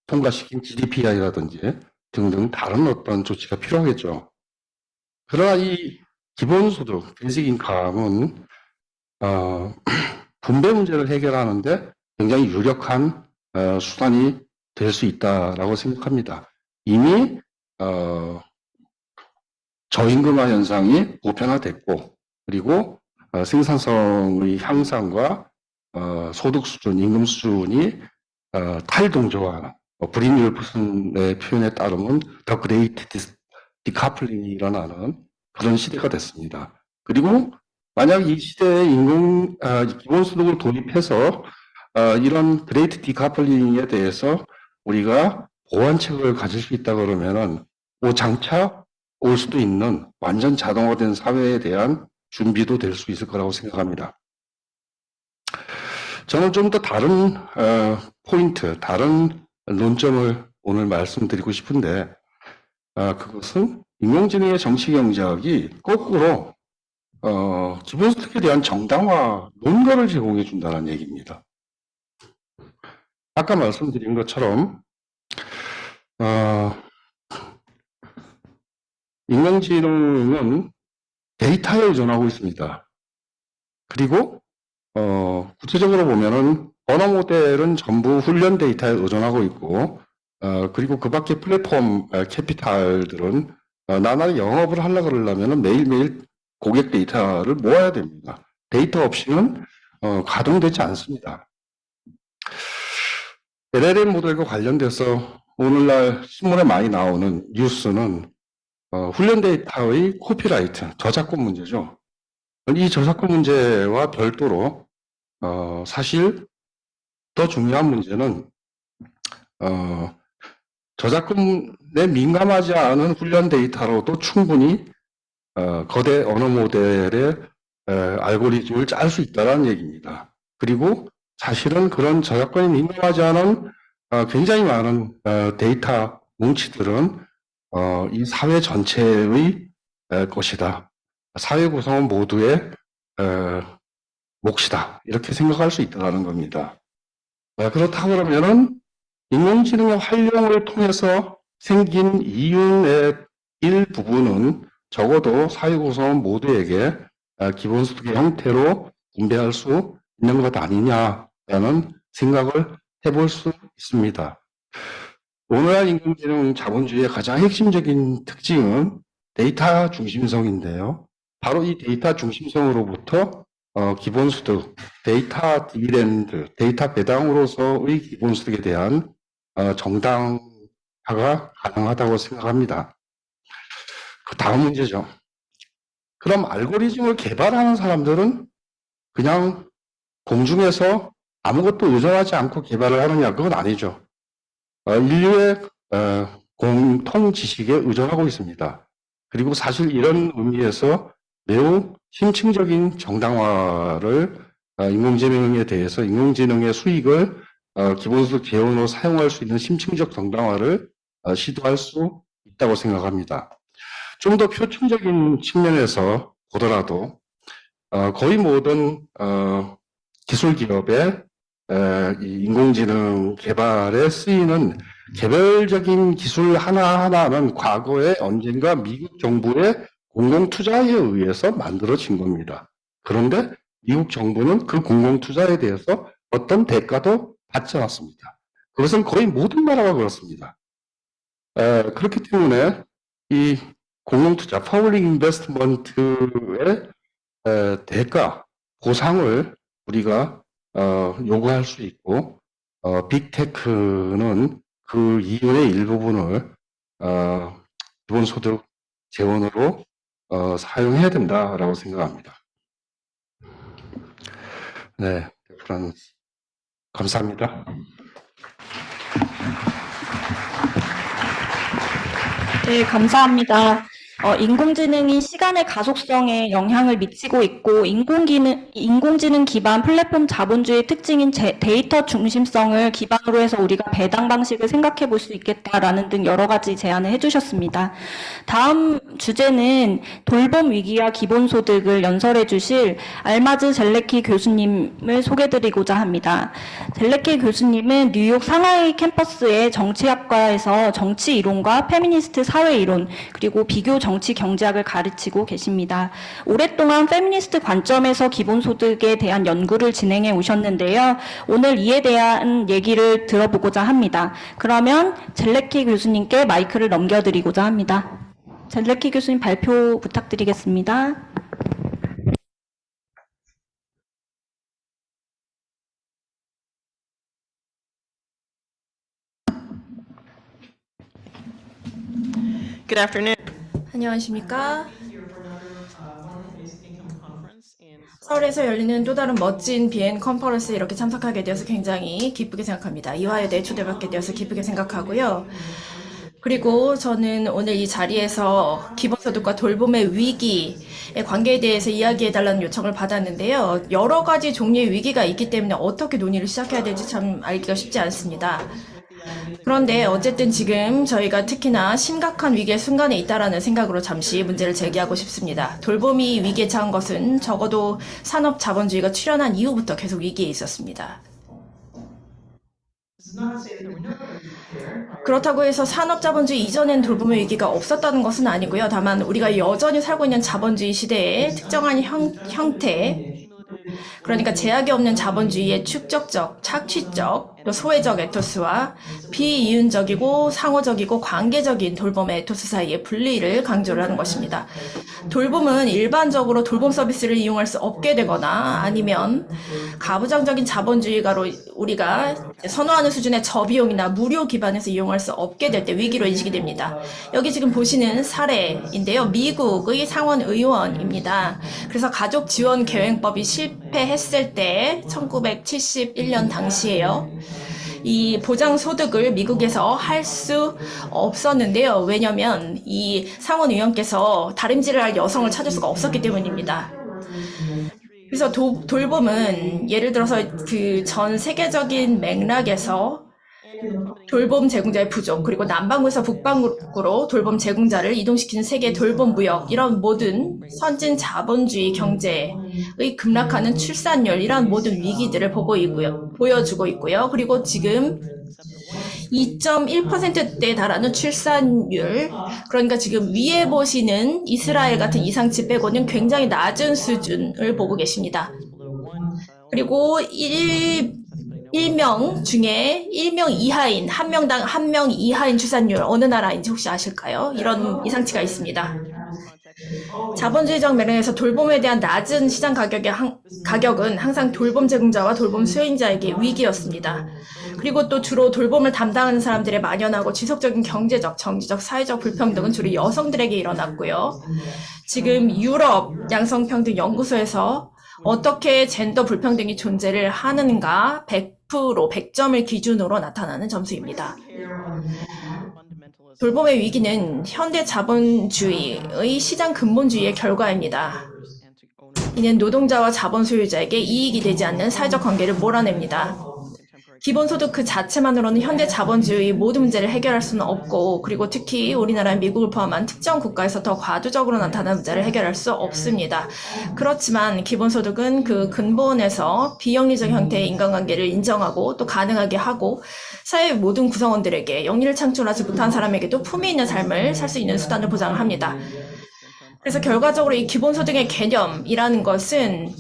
통과시킨 GDPI라든지 등등 다른 어떤 조치가 필요하겠죠. 그러나 이 기본소득, 베이직 인컴은 분배 문제를 해결하는데 굉장히 유력한 수단이 될 수 있다라고 생각합니다. 이미 저임금화 현상이 보편화됐고, 그리고 생산성의 향상과 소득 수준, 임금 수준이 탈동조화하는, 브린 율프슨의 표현에 따르면 더 그레이트 디카플링이 일어나는 그런 시대가 됐습니다. 그리고 만약 이 시대에 기본소득을 도입해서 이런 그레이트 디카플링에 대해서 우리가 보완책을 가질 수 있다 그러면은 장차 올 수도 있는 완전 자동화된 사회에 대한 준비도 될 수 있을 거라고 생각합니다. 저는 좀 더 다른 포인트, 다른 논점을 오늘 말씀드리고 싶은데 그것은 인공지능의 정치 경제학이 거꾸로 기본소득에 대한 정당화 논거를 제공해 준다는 얘기입니다. 아까 말씀드린 것처럼 인공지능은 데이터에 의존하고 있습니다. 그리고 구체적으로 보면은 언어 모델은 전부 훈련 데이터에 의존하고 있고, 그리고 그 밖에 플랫폼 캐피탈들은 나날이 영업을 하려고 그러려면 매일매일 고객 데이터를 모아야 됩니다. 데이터 없이는 가동되지 않습니다. LLM 모델과 관련돼서 오늘날 신문에 많이 나오는 뉴스는 훈련 데이터의 코피라이트, 저작권 문제죠. 이 저작권 문제와 별도로 사실 더 중요한 문제는 저작권에 민감하지 않은 훈련 데이터로도 충분히 거대 언어 모델의 알고리즘을 짤 수 있다는 얘기입니다. 그리고 사실은 그런 저작권에 민감하지 않은 굉장히 많은 데이터 뭉치들은 이 사회 전체의 것이다. 사회 구성원 모두의 몫이다. 이렇게 생각할 수 있다는 겁니다. 그렇다 그러면은 인공지능의 활용을 통해서 생긴 이윤의 일부분은 적어도 사회 구성원 모두에게 기본소득의 형태로 분배할 수 있는 것 아니냐라는 생각을 해볼 수 있습니다. 오늘날 인공지능 자본주의의 가장 핵심적인 특징은 데이터 중심성인데요. 바로 이 데이터 중심성으로부터 기본소득, 데이터 디비덴드, 데이터 배당으로서의 기본소득에 대한 정당화가 가능하다고 생각합니다. 그 다음 문제죠. 그럼 알고리즘을 개발하는 사람들은 그냥 공중에서 아무것도 의존하지 않고 개발을 하느냐? 그건 아니죠. 인류의 공통 지식에 의존하고 있습니다. 그리고 사실 이런 의미에서 매우 심층적인 정당화를 인공지능에 대해서 인공지능의 수익을 기본소득 재원으로 사용할 수 있는 심층적 정당화를 시도할 수 있다고 생각합니다. 좀 더 표층적인 측면에서 보더라도 거의 모든 기술 기업의 이 인공지능 개발에 쓰이는 개별적인 기술 하나하나는 과거에 언젠가 미국 정부의 공공투자에 의해서 만들어진 겁니다. 그런데 미국 정부는 그 공공투자에 대해서 어떤 대가도 받지 않았습니다. 그것은 거의 모든 나라가 그렇습니다. 그렇기 때문에 이 공공투자, 퍼블릭 인베스트먼트의 대가, 보상을 우리가 요구할 수 있고, 빅테크는 그 이윤의 일부분을 기본소득 재원으로 사용해야 된다라고 생각합니다. 네, 감사합니다. 네, 감사합니다. 인공지능이 시간의 가속성에 영향을 미치고 있고, 인공지능 기반 플랫폼 자본주의 특징인 데이터 중심성을 기반으로 해서 우리가 배당 방식을 생각해 볼 수 있겠다라는 등 여러 가지 제안을 해주셨습니다. 다음 주제는 돌봄 위기와 기본소득을 연설해 주실 알마즈 젤레키 교수님을 소개드리고자 합니다. 젤레키 교수님은 뉴욕 상하이 캠퍼스의 정치학과에서 정치 이론과 페미니스트 사회 이론, 그리고 비교 정치 경제학을 가르치고 계십니다. 오랫동안 페미니스트 관점에서 기본소득에 대한 연구를 진행해 오셨는데요. 오늘 이에 대한 얘기를 들어보고자 합니다. 그러면 젤레키 교수님께 마이크를 넘겨드리고자 합니다. 젤레키 교수님 발표 부탁드리겠습니다. Good afternoon. 안녕하십니까? 서울에서 열리는 또 다른 멋진 비엔 컨퍼런스에 이렇게 참석하게 되어서 굉장히 기쁘게 생각합니다. 이화여대에 초대받게 되어서 기쁘게 생각하고요. 그리고 저는 오늘 이 자리에서 기본소득과 돌봄의 위기의 관계에 대해서 이야기해달라는 요청을 받았는데요. 여러 가지 종류의 위기가 있기 때문에 어떻게 논의를 시작해야 될지 참 알기가 쉽지 않습니다. 그런데 어쨌든 지금 저희가 특히나 심각한 위기의 순간에 있다라는 생각으로 잠시 문제를 제기하고 싶습니다. 돌봄이 위기에 처한 것은 적어도 산업 자본주의가 출현한 이후부터 계속 위기에 있었습니다. 그렇다고 해서 산업 자본주의 이전엔 돌봄의 위기가 없었다는 것은 아니고요. 다만 우리가 여전히 살고 있는 자본주의 시대의 특정한 형태, 그러니까 제약이 없는 자본주의의 축적적, 착취적, 또 소외적 에토스와 비이윤적이고 상호적이고 관계적인 돌봄의 에토스 사이의 분리를 강조를 하는 것입니다. 돌봄은 일반적으로 돌봄 서비스를 이용할 수 없게 되거나 아니면 가부장적인 자본주의가로 우리가 선호하는 수준의 저비용이나 무료 기반에서 이용할 수 없게 될 때 위기로 인식이 됩니다. 여기 지금 보시는 사례인데요. 미국의 상원 의원입니다. 그래서 가족 지원 계획법이 실패했을 때 1971년 당시에요. 이 보장소득을 미국에서 할 수 없었는데요. 왜냐면 이 상원 의원께서 다림질을 할 여성을 찾을 수가 없었기 때문입니다. 그래서 돌봄은 예를 들어서 그 전 세계적인 맥락에서 돌봄 제공자의 부족, 그리고 남반구에서 북반구로 돌봄 제공자를 이동시키는 세계 돌봄 무역, 이런 모든 선진 자본주의 경제의 급락하는 출산율, 이런 모든 위기들을 보여주고 있고요. 그리고 지금 2.1%대에 달하는 출산율, 그러니까 지금 위에 보시는 이스라엘 같은 이상치 빼고는 굉장히 낮은 수준을 보고 계십니다. 그리고 1명 중에 1명 이하인, 한 명당 한 명 이하인 출산율, 어느 나라인지 혹시 아실까요? 이런 이상치가 있습니다. 자본주의적 맥락에서 돌봄에 대한 낮은 시장 가격은 항상 돌봄 제공자와 돌봄 수요자에게 위기였습니다. 그리고 또 주로 돌봄을 담당하는 사람들의 만연하고 지속적인 경제적, 정치적, 사회적 불평등은 주로 여성들에게 일어났고요. 지금 유럽 양성평등 연구소에서 어떻게 젠더 불평등이 존재를 하는가 100점을 기준으로 나타나는 점수입니다. 돌봄의 위기는 현대 자본주의의 시장 근본주의의 결과입니다. 이는 노동자와 자본 소유자에게 이익이 되지 않는 사회적 관계를 몰아냅니다. 기본소득 그 자체만으로는 현대 자본주의 모든 문제를 해결할 수는 없고, 그리고 특히 우리나라 미국을 포함한 특정 국가에서 더 과도적으로 나타나는 문제를 해결할 수 없습니다. 그렇지만 기본소득은 그 근본에서 비영리적 형태의 인간관계를 인정하고 또 가능하게 하고, 사회의 모든 구성원들에게 영리를 창출하지 못한 사람에게도 품위 있는 삶을 살 수 있는 수단을 보장합니다. 그래서 결과적으로 이 기본소득의 개념이라는 것은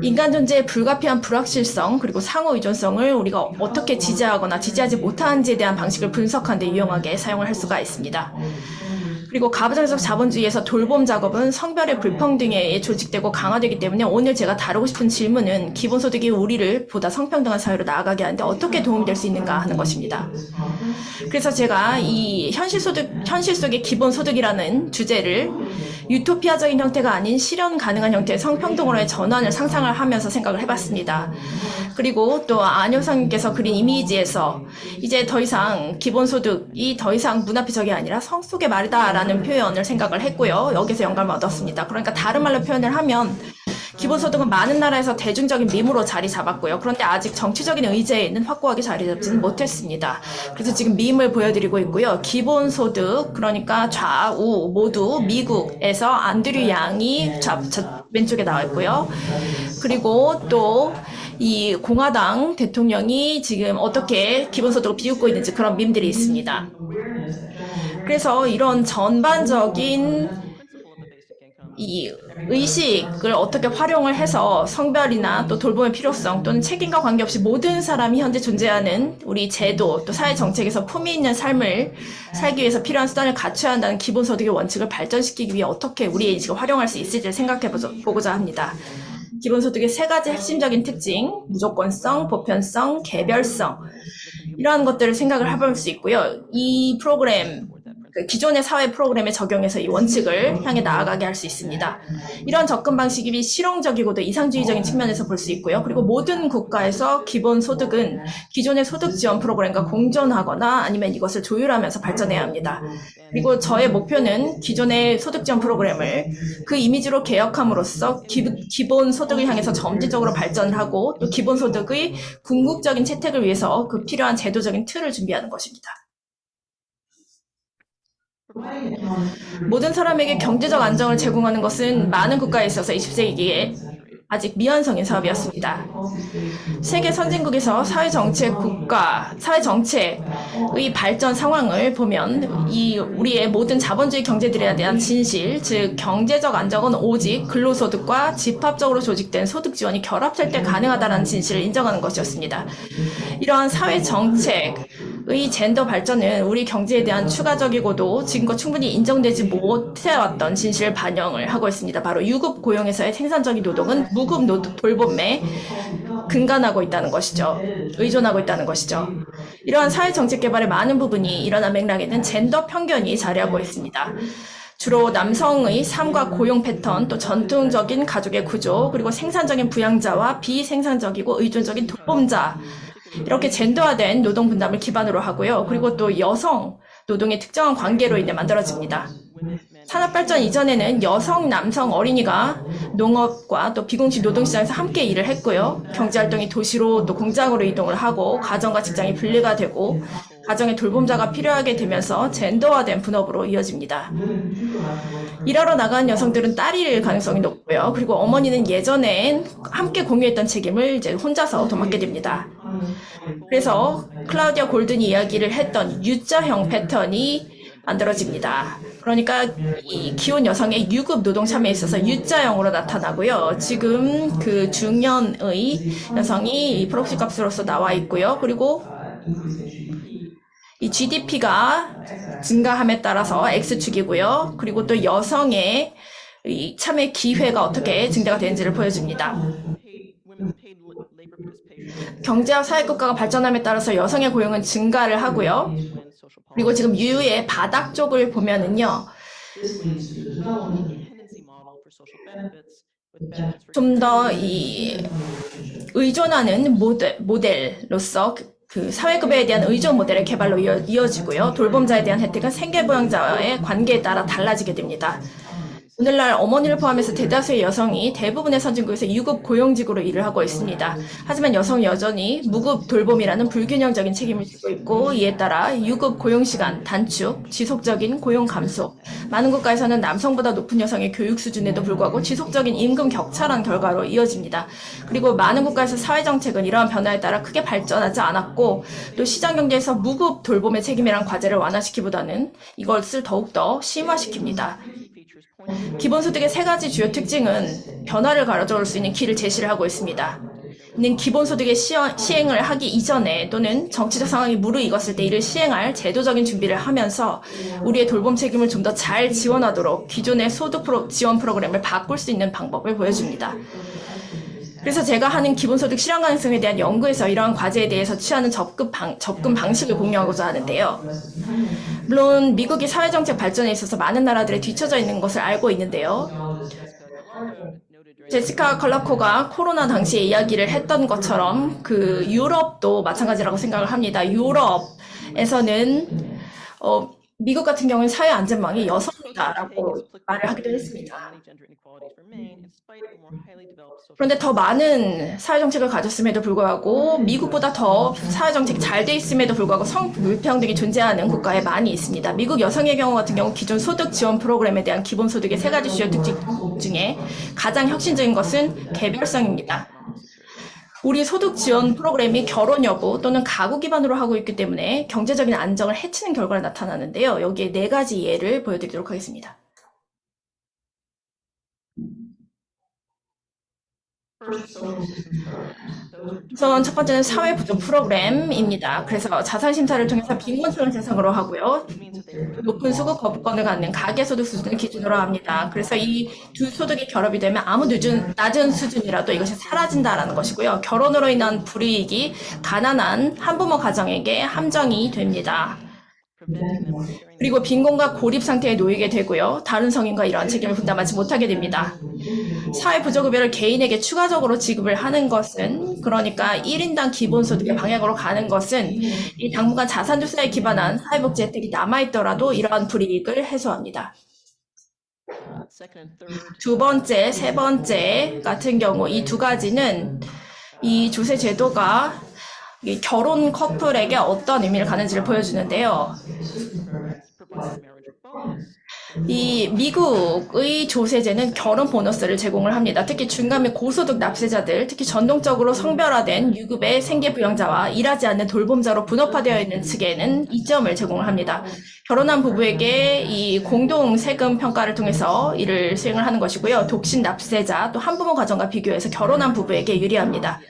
인간 존재의 불가피한 불확실성, 그리고 상호 의존성을 우리가 어떻게 지지하거나 지지하지 못하는지에 대한 방식을 분석하는 데 유용하게 사용을 할 수가 있습니다. 그리고 가부장적 자본주의에서 돌봄 작업은 성별의 불평등에 의해 조직되고 강화되기 때문에 오늘 제가 다루고 싶은 질문은 기본소득이 우리를 보다 성평등한 사회로 나아가게 하는데 어떻게 도움이 될 수 있는가 하는 것입니다. 그래서 제가 이 현실 속의 기본소득이라는 주제를 유토피아적인 형태가 아닌 실현 가능한 형태의 성평등으로의 전환을 상상을 하면서 생각을 해봤습니다. 그리고 또 안효상님께서 그린 이미지에서 이제 더 이상 기본소득이 더 이상 문 앞의 적이 아니라 성 속의 말이다라는 표현을 생각을 했고요. 여기서 영감을 얻었습니다. 그러니까 다른 말로 표현을 하면 기본소득은 많은 나라에서 대중적인 밈으로 자리 잡았고요. 그런데 아직 정치적인 의제에는 확고하게 자리 잡지는 못했습니다. 그래서 지금 밈을 보여드리고 있고요. 기본소득, 그러니까 좌우 모두 미국에서 안드류 양이 왼쪽에 나와 있고요. 그리고 또 이 공화당 대통령이 지금 어떻게 기본소득을 비웃고 있는지 그런 밈들이 있습니다. 그래서 이런 전반적인 이 의식을 어떻게 활용을 해서 성별이나 또 돌봄의 필요성 또는 책임과 관계없이 모든 사람이 현재 존재하는 우리 제도 또 사회 정책에서 품위 있는 삶을 살기 위해서 필요한 수단을 갖춰야 한다는 기본소득의 원칙을 발전시키기 위해 어떻게 우리의 인식을 활용할 수 있을지를 생각해 보고자 합니다. 기본소득의 세 가지 핵심적인 특징, 무조건성, 보편성, 개별성, 이러한 것들을 생각을 해볼 수 있고요. 이 프로그램, 기존의 사회 프로그램에 적용해서 이 원칙을 향해 나아가게 할 수 있습니다. 이런 접근 방식이 실용적이고도 이상주의적인 측면에서 볼 수 있고요. 그리고 모든 국가에서 기본소득은 기존의 소득 지원 프로그램과 공존하거나 아니면 이것을 조율하면서 발전해야 합니다. 그리고 저의 목표는 기존의 소득 지원 프로그램을 그 이미지로 개혁함으로써 기본소득을 향해서 점진적으로 발전하고 또 기본소득의 궁극적인 채택을 위해서 그 필요한 제도적인 틀을 준비하는 것입니다. 모든 사람에게 경제적 안정을 제공하는 것은 많은 국가에 있어서 20세기에 아직 미완성인 사업이었습니다. 세계 선진국에서 사회정책의 발전 상황을 보면 우리의 모든 자본주의 경제들에 대한 진실, 즉 경제적 안정은 오직 근로소득과 집합적으로 조직된 소득 지원이 결합될 때 가능하다는 진실을 인정하는 것이었습니다. 이러한 사회정책의 젠더 발전은 우리 경제에 대한 추가적이고도 지금껏 충분히 인정되지 못해왔던 진실을 반영을 하고 있습니다. 바로 유급 고용에서의 생산적인 노동은 무급 돌봄에 근간하고 있다는 것이죠. 의존하고 있다는 것이죠. 이러한 사회정책 개발의 많은 부분이 일어난 맥락에는 젠더 편견이 자리하고 있습니다. 주로 남성의 삶과 고용 패턴, 또 전통적인 가족의 구조, 그리고 생산적인 부양자와 비생산적이고 의존적인 돌봄자, 이렇게 젠더화된 노동 분담을 기반으로 하고요. 그리고 또 여성 노동의 특정한 관계로 인해 만들어집니다. 산업발전 이전에는 여성, 남성, 어린이가 농업과 또 비공식 노동시장에서 함께 일을 했고요. 경제활동이 도시로 또 공장으로 이동을 하고 가정과 직장이 분리가 되고 가정에 돌봄자가 필요하게 되면서 젠더화된 분업으로 이어집니다. 일하러 나간 여성들은 딸일 가능성이 높고요. 그리고 어머니는 예전엔 함께 공유했던 책임을 이제 혼자서 도맡게 됩니다. 그래서 클라우디아 골든이 이야기를 했던 U자형 패턴이 만들어집니다. 그러니까 이 기혼 여성의 유급 노동 참여에 있어서 U자형으로 나타나고요. 지금 그 중년의 여성이 이 프록시 값으로서 나와 있고요. 그리고 이 GDP가 증가함에 따라서 X축이고요. 그리고 또 여성의 이 참여 기회가 어떻게 증대가 되는지를 보여줍니다. 경제와 사회국가가 발전함에 따라서 여성의 고용은 증가를 하고요. 그리고 지금 U의 바닥 쪽을 보면은요. 좀 더 이 의존하는 모델로서 그 사회급여에 대한 의존 모델의 개발로 이어지고요. 돌봄자에 대한 혜택은 생계부양자와의 관계에 따라 달라지게 됩니다. 오늘날 어머니를 포함해서 대다수의 여성이 대부분의 선진국에서 유급 고용직으로 일을 하고 있습니다. 하지만 여성은 여전히 무급 돌봄이라는 불균형적인 책임을 지고 있고 이에 따라 유급 고용시간 단축, 지속적인 고용 감소, 많은 국가에서는 남성보다 높은 여성의 교육 수준에도 불구하고 지속적인 임금 격차란 결과로 이어집니다. 그리고 많은 국가에서 사회정책은 이러한 변화에 따라 크게 발전하지 않았고 또 시장경제에서 무급 돌봄의 책임이란 과제를 완화시키기보다는 이것을 더욱더 심화시킵니다. 기본소득의 세 가지 주요 특징은 변화를 가져올 수 있는 길을 제시를 하고 있습니다. 이는 기본소득의 시행을 하기 이전에 또는 정치적 상황이 무르익었을 때 이를 시행할 제도적인 준비를 하면서 우리의 돌봄 책임을 좀 더 잘 지원하도록 기존의 소득 지원 프로그램을 바꿀 수 있는 방법을 보여줍니다. 그래서 제가 하는 기본소득 실현 가능성에 대한 연구에서 이러한 과제에 대해서 취하는 접근 방식을 공유하고자 하는데요. 물론 미국이 사회정책 발전에 있어서 많은 나라들에 뒤처져 있는 것을 알고 있는데요. 제시카 컬라코가 코로나 당시에 이야기를 했던 것처럼 그 유럽도 마찬가지라고 생각을 합니다. 유럽에서는 미국 같은 경우는 사회안전망이 여성이다라고 말을 하기도 했습니다. 그런데 더 많은 사회정책을 가졌음에도 불구하고 미국보다 더 사회정책이 잘 돼 있음에도 불구하고 성불평등이 존재하는 국가에 많이 있습니다. 미국 여성의 경우 같은 경우 기존 소득 지원 프로그램에 대한 기본소득의 세 가지 주요 특징 중에 가장 혁신적인 것은 개별성입니다. 우리 소득 지원 프로그램이 결혼 여부 또는 가구 기반으로 하고 있기 때문에 경제적인 안정을 해치는 결과가 나타나는데요. 여기에 네 가지 예를 보여드리도록 하겠습니다. 우선 첫 번째는 사회부조 프로그램입니다. 그래서 자산심사를 통해서 빈곤층을 대상으로 하고요. 높은 수급 거부권을 갖는 가계소득 수준을 기준으로 합니다. 그래서 이 두 소득이 결합이 되면 아무 낮은 수준이라도 이것이 사라진다라는 것이고요. 결혼으로 인한 불이익이 가난한 한부모 가정에게 함정이 됩니다. 그리고 빈곤과 고립 상태에 놓이게 되고요. 다른 성인과 이러한 책임을 분담하지 못하게 됩니다. 사회부조급여를 개인에게 추가적으로 지급을 하는 것은 그러니까 1인당 기본소득의 방향으로 가는 것은 이 당분간 자산주사에 기반한 사회복지 혜택이 남아있더라도 이러한 불이익을 해소합니다. 두 번째, 세 번째 같은 경우 이 두 가지는 이 조세 제도가 이 결혼 커플에게 어떤 의미를 가는지를 보여주는데요. 이 미국의 조세제는 결혼 보너스를 제공을 합니다. 특히 중간 및 고소득 납세자들, 특히 전통적으로 성별화된 유급의 생계부양자와 일하지 않는 돌봄자로 분업화되어 있는 측에는 이점을 제공을 합니다. 결혼한 부부에게 이 공동 세금 평가를 통해서 이를 수행을 하는 것이고요. 독신 납세자, 또 한부모 가정과 비교해서 결혼한 부부에게 유리합니다.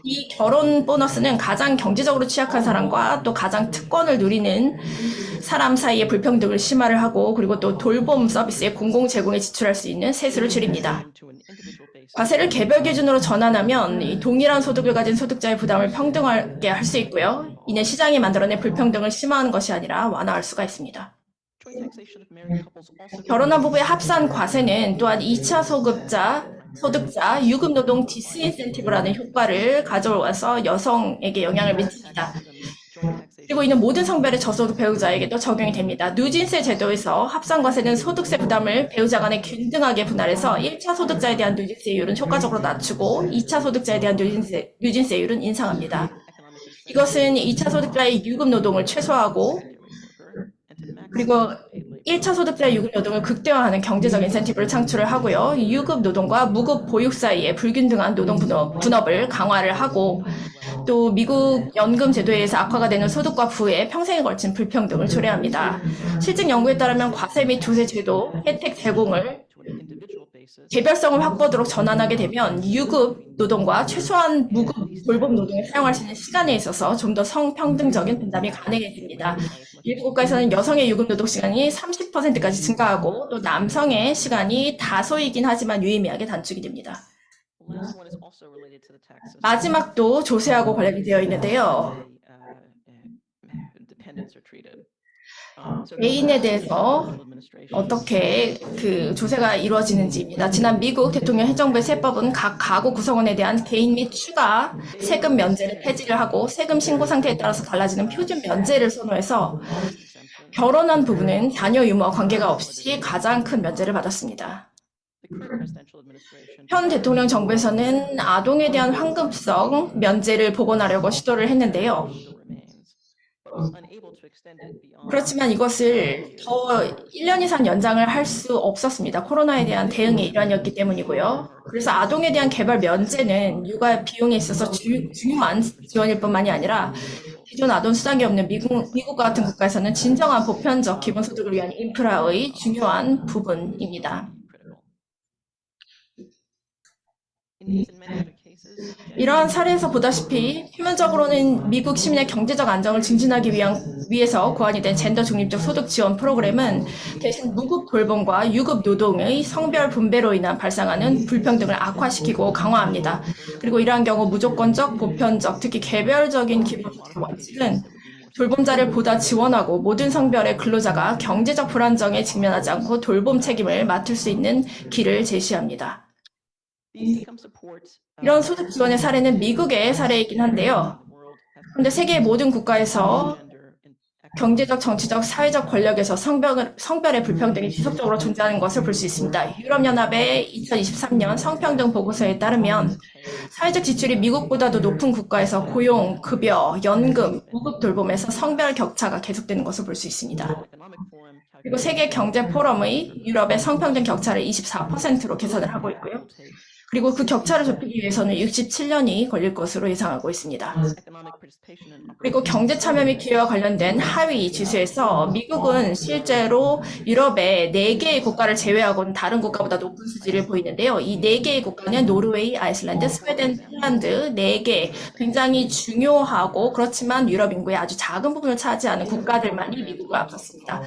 이 결혼 보너스는 가장 경제적으로 취약한 사람과 또 가장 특권을 누리는 사람 사이의 불평등을 심화를 하고 그리고 또 돌봄 서비스의 공공 제공에 지출할 수 있는 세수를 줄입니다. 과세를 개별 기준으로 전환하면 이 동일한 소득을 가진 소득자의 부담을 평등하게 할 수 있고요. 이는 시장이 만들어낸 불평등을 심화하는 것이 아니라 완화할 수가 있습니다. 결혼한 부부의 합산 과세는 또한 2차 소득자 유급노동 디스인센티브라는 효과를 가져와서 여성에게 영향을 미칩니다. 그리고 이는 모든 성별의 저소득 배우자에게도 적용이 됩니다. 누진세 제도에서 합산과세는 소득세 부담을 배우자 간에 균등하게 분할해서 1차 소득자에 대한 누진세율은 효과적으로 낮추고 2차 소득자에 대한 누진세율은 인상합니다. 이것은 2차 소득자의 유급 노동을 최소화하고 그리고 1차 소득자의 유급 노동을 극대화하는 경제적 인센티브를 창출을 하고요. 유급 노동과 무급 보육 사이의 불균등한 노동 분업을 강화를 하고 또 미국 연금 제도에 의해서 악화가 되는 소득과 부의 평생에 걸친 불평등을 초래합니다. 실증 연구에 따르면 과세 및 조세 제도 혜택 제공을 개별성을 확보하도록 전환하게 되면 유급 노동과 최소한 무급 돌봄 노동을 사용할 수 있는 시간에 있어서 좀 더 성평등적인 분담이 가능해집니다. 일부 국가에서는 여성의 유급 노동 시간이 30%까지 증가하고 또 남성의 시간이 다소이긴 하지만 유의미하게 단축이 됩니다. 마지막도 조세하고 관련이 되어 있는데요. 개인에 대해서 어떻게 그 조세가 이루어지는지입니다. 지난 미국 대통령 행정부의 세법은 각 가구 구성원에 대한 개인 및 추가 세금 면제를 폐지를 하고 세금 신고 상태에 따라서 달라지는 표준 면제를 선호해서 결혼한 부부는 자녀 유무와 관계가 없이 가장 큰 면제를 받았습니다. 현 대통령 정부에서는 아동에 대한 환급성 면제를 복원하려고 시도를 했는데요. 그렇지만 이것을 더 1년 이상 연장을 할 수 없었습니다. 코로나에 대한 대응의 일환이었기 때문이고요. 그래서 아동에 대한 개발 면제는 육아 비용에 있어서 중요한 지원일 뿐만이 아니라 기존 아동 수당이 없는 미국과 같은 국가에서는 진정한 보편적 기본소득을 위한 인프라의 중요한 부분입니다. 이러한 사례에서 보다시피 표면적으로는 미국 시민의 경제적 안정을 증진하기 위해서 고안이 된 젠더 중립적 소득 지원 프로그램은 대신 무급 돌봄과 유급 노동의 성별 분배로 인한 발생하는 불평등을 악화시키고 강화합니다. 그리고 이러한 경우 무조건적, 보편적, 특히 개별적인 기본소득 원칙은 돌봄자를 보다 지원하고 모든 성별의 근로자가 경제적 불안정에 직면하지 않고 돌봄 책임을 맡을 수 있는 길을 제시합니다. 이런 소득 지원의 사례는 미국의 사례이긴 한데요. 그런데 세계의 모든 국가에서 경제적, 정치적, 사회적 권력에서 성별의 불평등이 지속적으로 존재하는 것을 볼 수 있습니다. 유럽연합의 2023년 성평등 보고서에 따르면 사회적 지출이 미국보다도 높은 국가에서 고용, 급여, 연금, 무급 돌봄에서 성별 격차가 계속되는 것을 볼 수 있습니다. 그리고 세계경제포럼의 유럽의 성평등 격차를 24%로 개선을 하고 있고요. 그리고 그 격차를 좁히기 위해서는 67년이 걸릴 것으로 예상하고 있습니다. 그리고 경제 참여 및 기회와 관련된 하위 지수에서 미국은 실제로 유럽의 4개의 국가를 제외하고는 다른 국가보다 높은 수지를 보이는데요. 이 4개의 국가는 노르웨이, 아이슬란드, 스웨덴, 핀란드 4개 굉장히 중요하고 그렇지만 유럽 인구의 아주 작은 부분을 차지하는 국가들만이 미국을 앞섰습니다.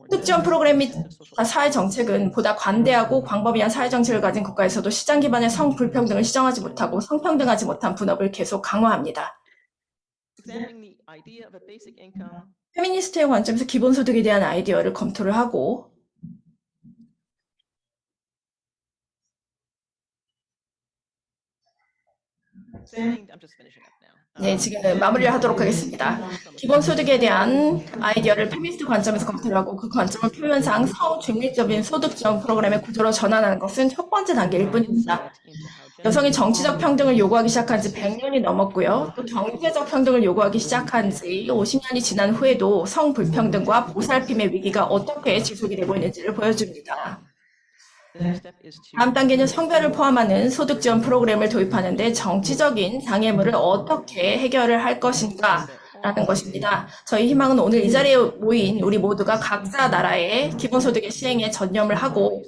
소득 지원 프로그램 및 사회 정책은 보다 관대하고 광범위한 사회 정책을 가진 국가에서도 시장 기반의 성 불평등을 시정하지 못하고 성평등하지 못한 분업을 계속 강화합니다. 페미니스트의 관점에서 기본소득에 대한 아이디어를 검토를 하고 네, 지금 마무리를 하도록 하겠습니다. 기본소득에 대한 아이디어를 페미니스트 관점에서 검토를 하고 그 관점을 표면상 성중립적인 소득 지원 프로그램의 구조로 전환하는 것은 첫 번째 단계일 뿐입니다. 여성이 정치적 평등을 요구하기 시작한 지 100년이 넘었고요. 또 경제적 평등을 요구하기 시작한 지 50년이 지난 후에도 성불평등과 보살핌의 위기가 어떻게 지속이 되고 있는지를 보여줍니다. 다음 단계는 성별을 포함하는 소득 지원 프로그램을 도입하는데 정치적인 장애물을 어떻게 해결을 할 것인가 라는 것입니다. 저희 희망은 오늘 이 자리에 모인 우리 모두가 각자 나라의 기본소득의 시행에 전념을 하고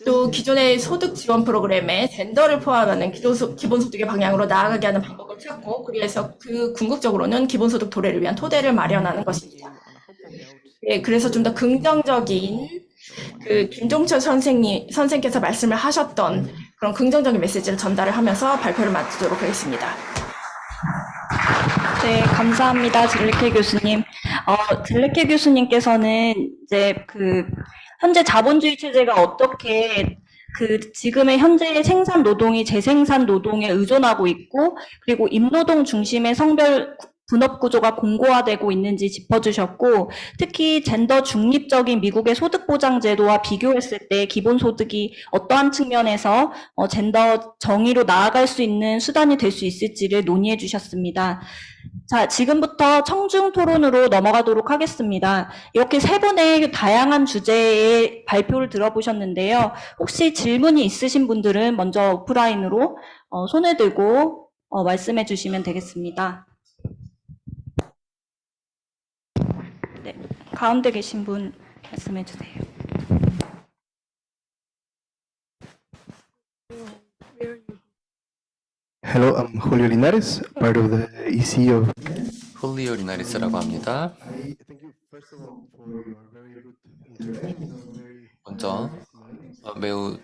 또 기존의 소득 지원 프로그램에 젠더를 포함하는 기본소득의 방향으로 나아가게 하는 방법을 찾고 그래서 그 궁극적으로는 기본소득 도래를 위한 토대를 마련하는 것입니다. 네, 그래서 좀 더 긍정적인 김종철 선생께서 말씀을 하셨던 그런 긍정적인 메시지를 전달을 하면서 발표를 마치도록 하겠습니다. 네, 감사합니다. 젤리케 교수님. 젤리케 교수님께서는 이제 현재 자본주의 체제가 어떻게 지금의 현재의 생산 노동이 재생산 노동에 의존하고 있고, 그리고 임노동 중심의 성별 분업 구조가 공고화되고 있는지 짚어주셨고, 특히 젠더 중립적인 미국의 소득보장 제도와 비교했을 때 기본소득이 어떠한 측면에서 젠더 정의로 나아갈 수 있는 수단이 될 수 있을지를 논의해 주셨습니다. 자, 지금부터 청중 토론으로 넘어가도록 하겠습니다. 이렇게 세 분의 다양한 주제의 발표를 들어보셨는데요. 혹시 질문이 있으신 분들은 먼저 오프라인으로 손을 들고 말씀해 주시면 되겠습니다. 네, 가운데 계신 분 말씀해 주세요. Hello, I'm Julio Linares, part of the EC of. 홀리오 리나리스라고 합니다. I thank you first of all for your very good intervention. Very 먼저 매우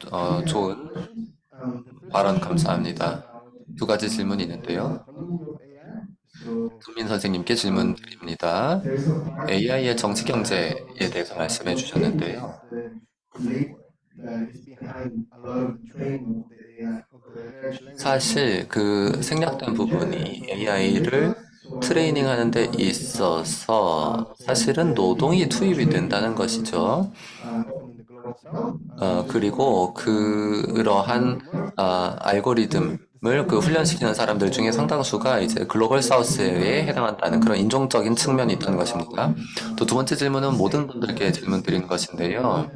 좋은 the first 발언 감사합니다. 두 가지 질문이 있는데요. fundamental of AI. So 김민 선생님께 질문 드립니다. there's a part AI의 정치 경제에 대해서 말씀해 주셨는데요. the labor that is behind a lot of the training of the AI of the large language. 사실 그 생략된 부분이 AI를 트레이닝 하는 데 있어서 사실은 노동이 투입이 된다는 것이죠. Often in the global south. 그리고 그러한 알고리즘을 훈련시키는 사람들 중에 상당수가 이제 글로벌 사우스에 해당한다는 그런 인종적인 측면이 있다는 것입니다. 또 두 번째 질문은 모든 분들께 질문 드리는 것인데요.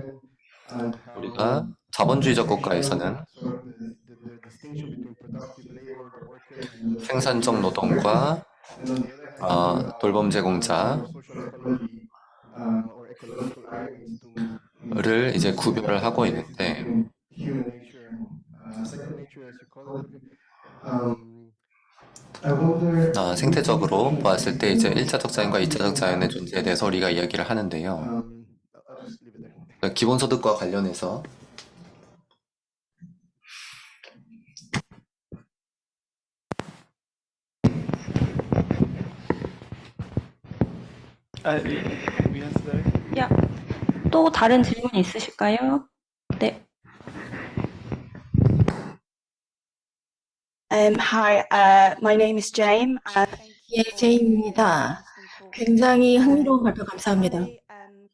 우리가 자본주의적 국가에서는 The distinction between productive labor, the worker, and the 생산적 노동과 and on the other hand, 돌봄 제공자를 social ecology or ecological arguments to 이제 구별을 하고 있는데 human nature, second nature as you call it. I wonder. 생태적으로 보았을 때 이제 1차적 자연과 2차적 자연의 존재에 대해서 우리가 이야기를 하는데요. I'll just leave it there. 기본소득과 관련해서 We answer that. 야, 또 다른 질문이 있으실까요? 네. Hi, my name is Jane. 예, 제이입니다. 굉장히 흥미로운 발표 감사합니다.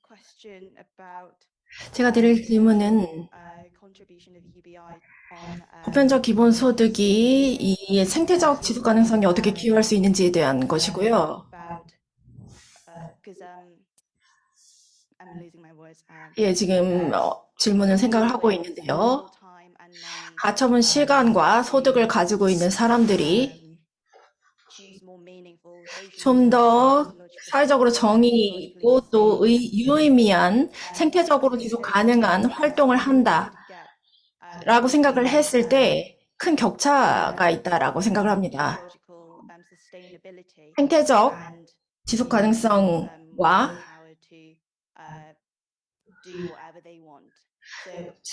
Question about 제가 드릴 질문은 contribution of UBI on 보편적 기본소득이 이 생태적 지속 가능성에 어떻게 기여할 수 있는지에 대한 것이고요. because I'm losing my words. 예, 지금 질문을 생각을 하고 있는데요. 가처분 시간과 소득을 가지고 있는 사람들이 좀 더 사회적으로 정의 있고 또 유의미한 생태적으로 지속 가능한 활동을 한다라고 생각을 했을 때 큰 격차가 있다라고 생각을 합니다. 생태적 지속 가능성과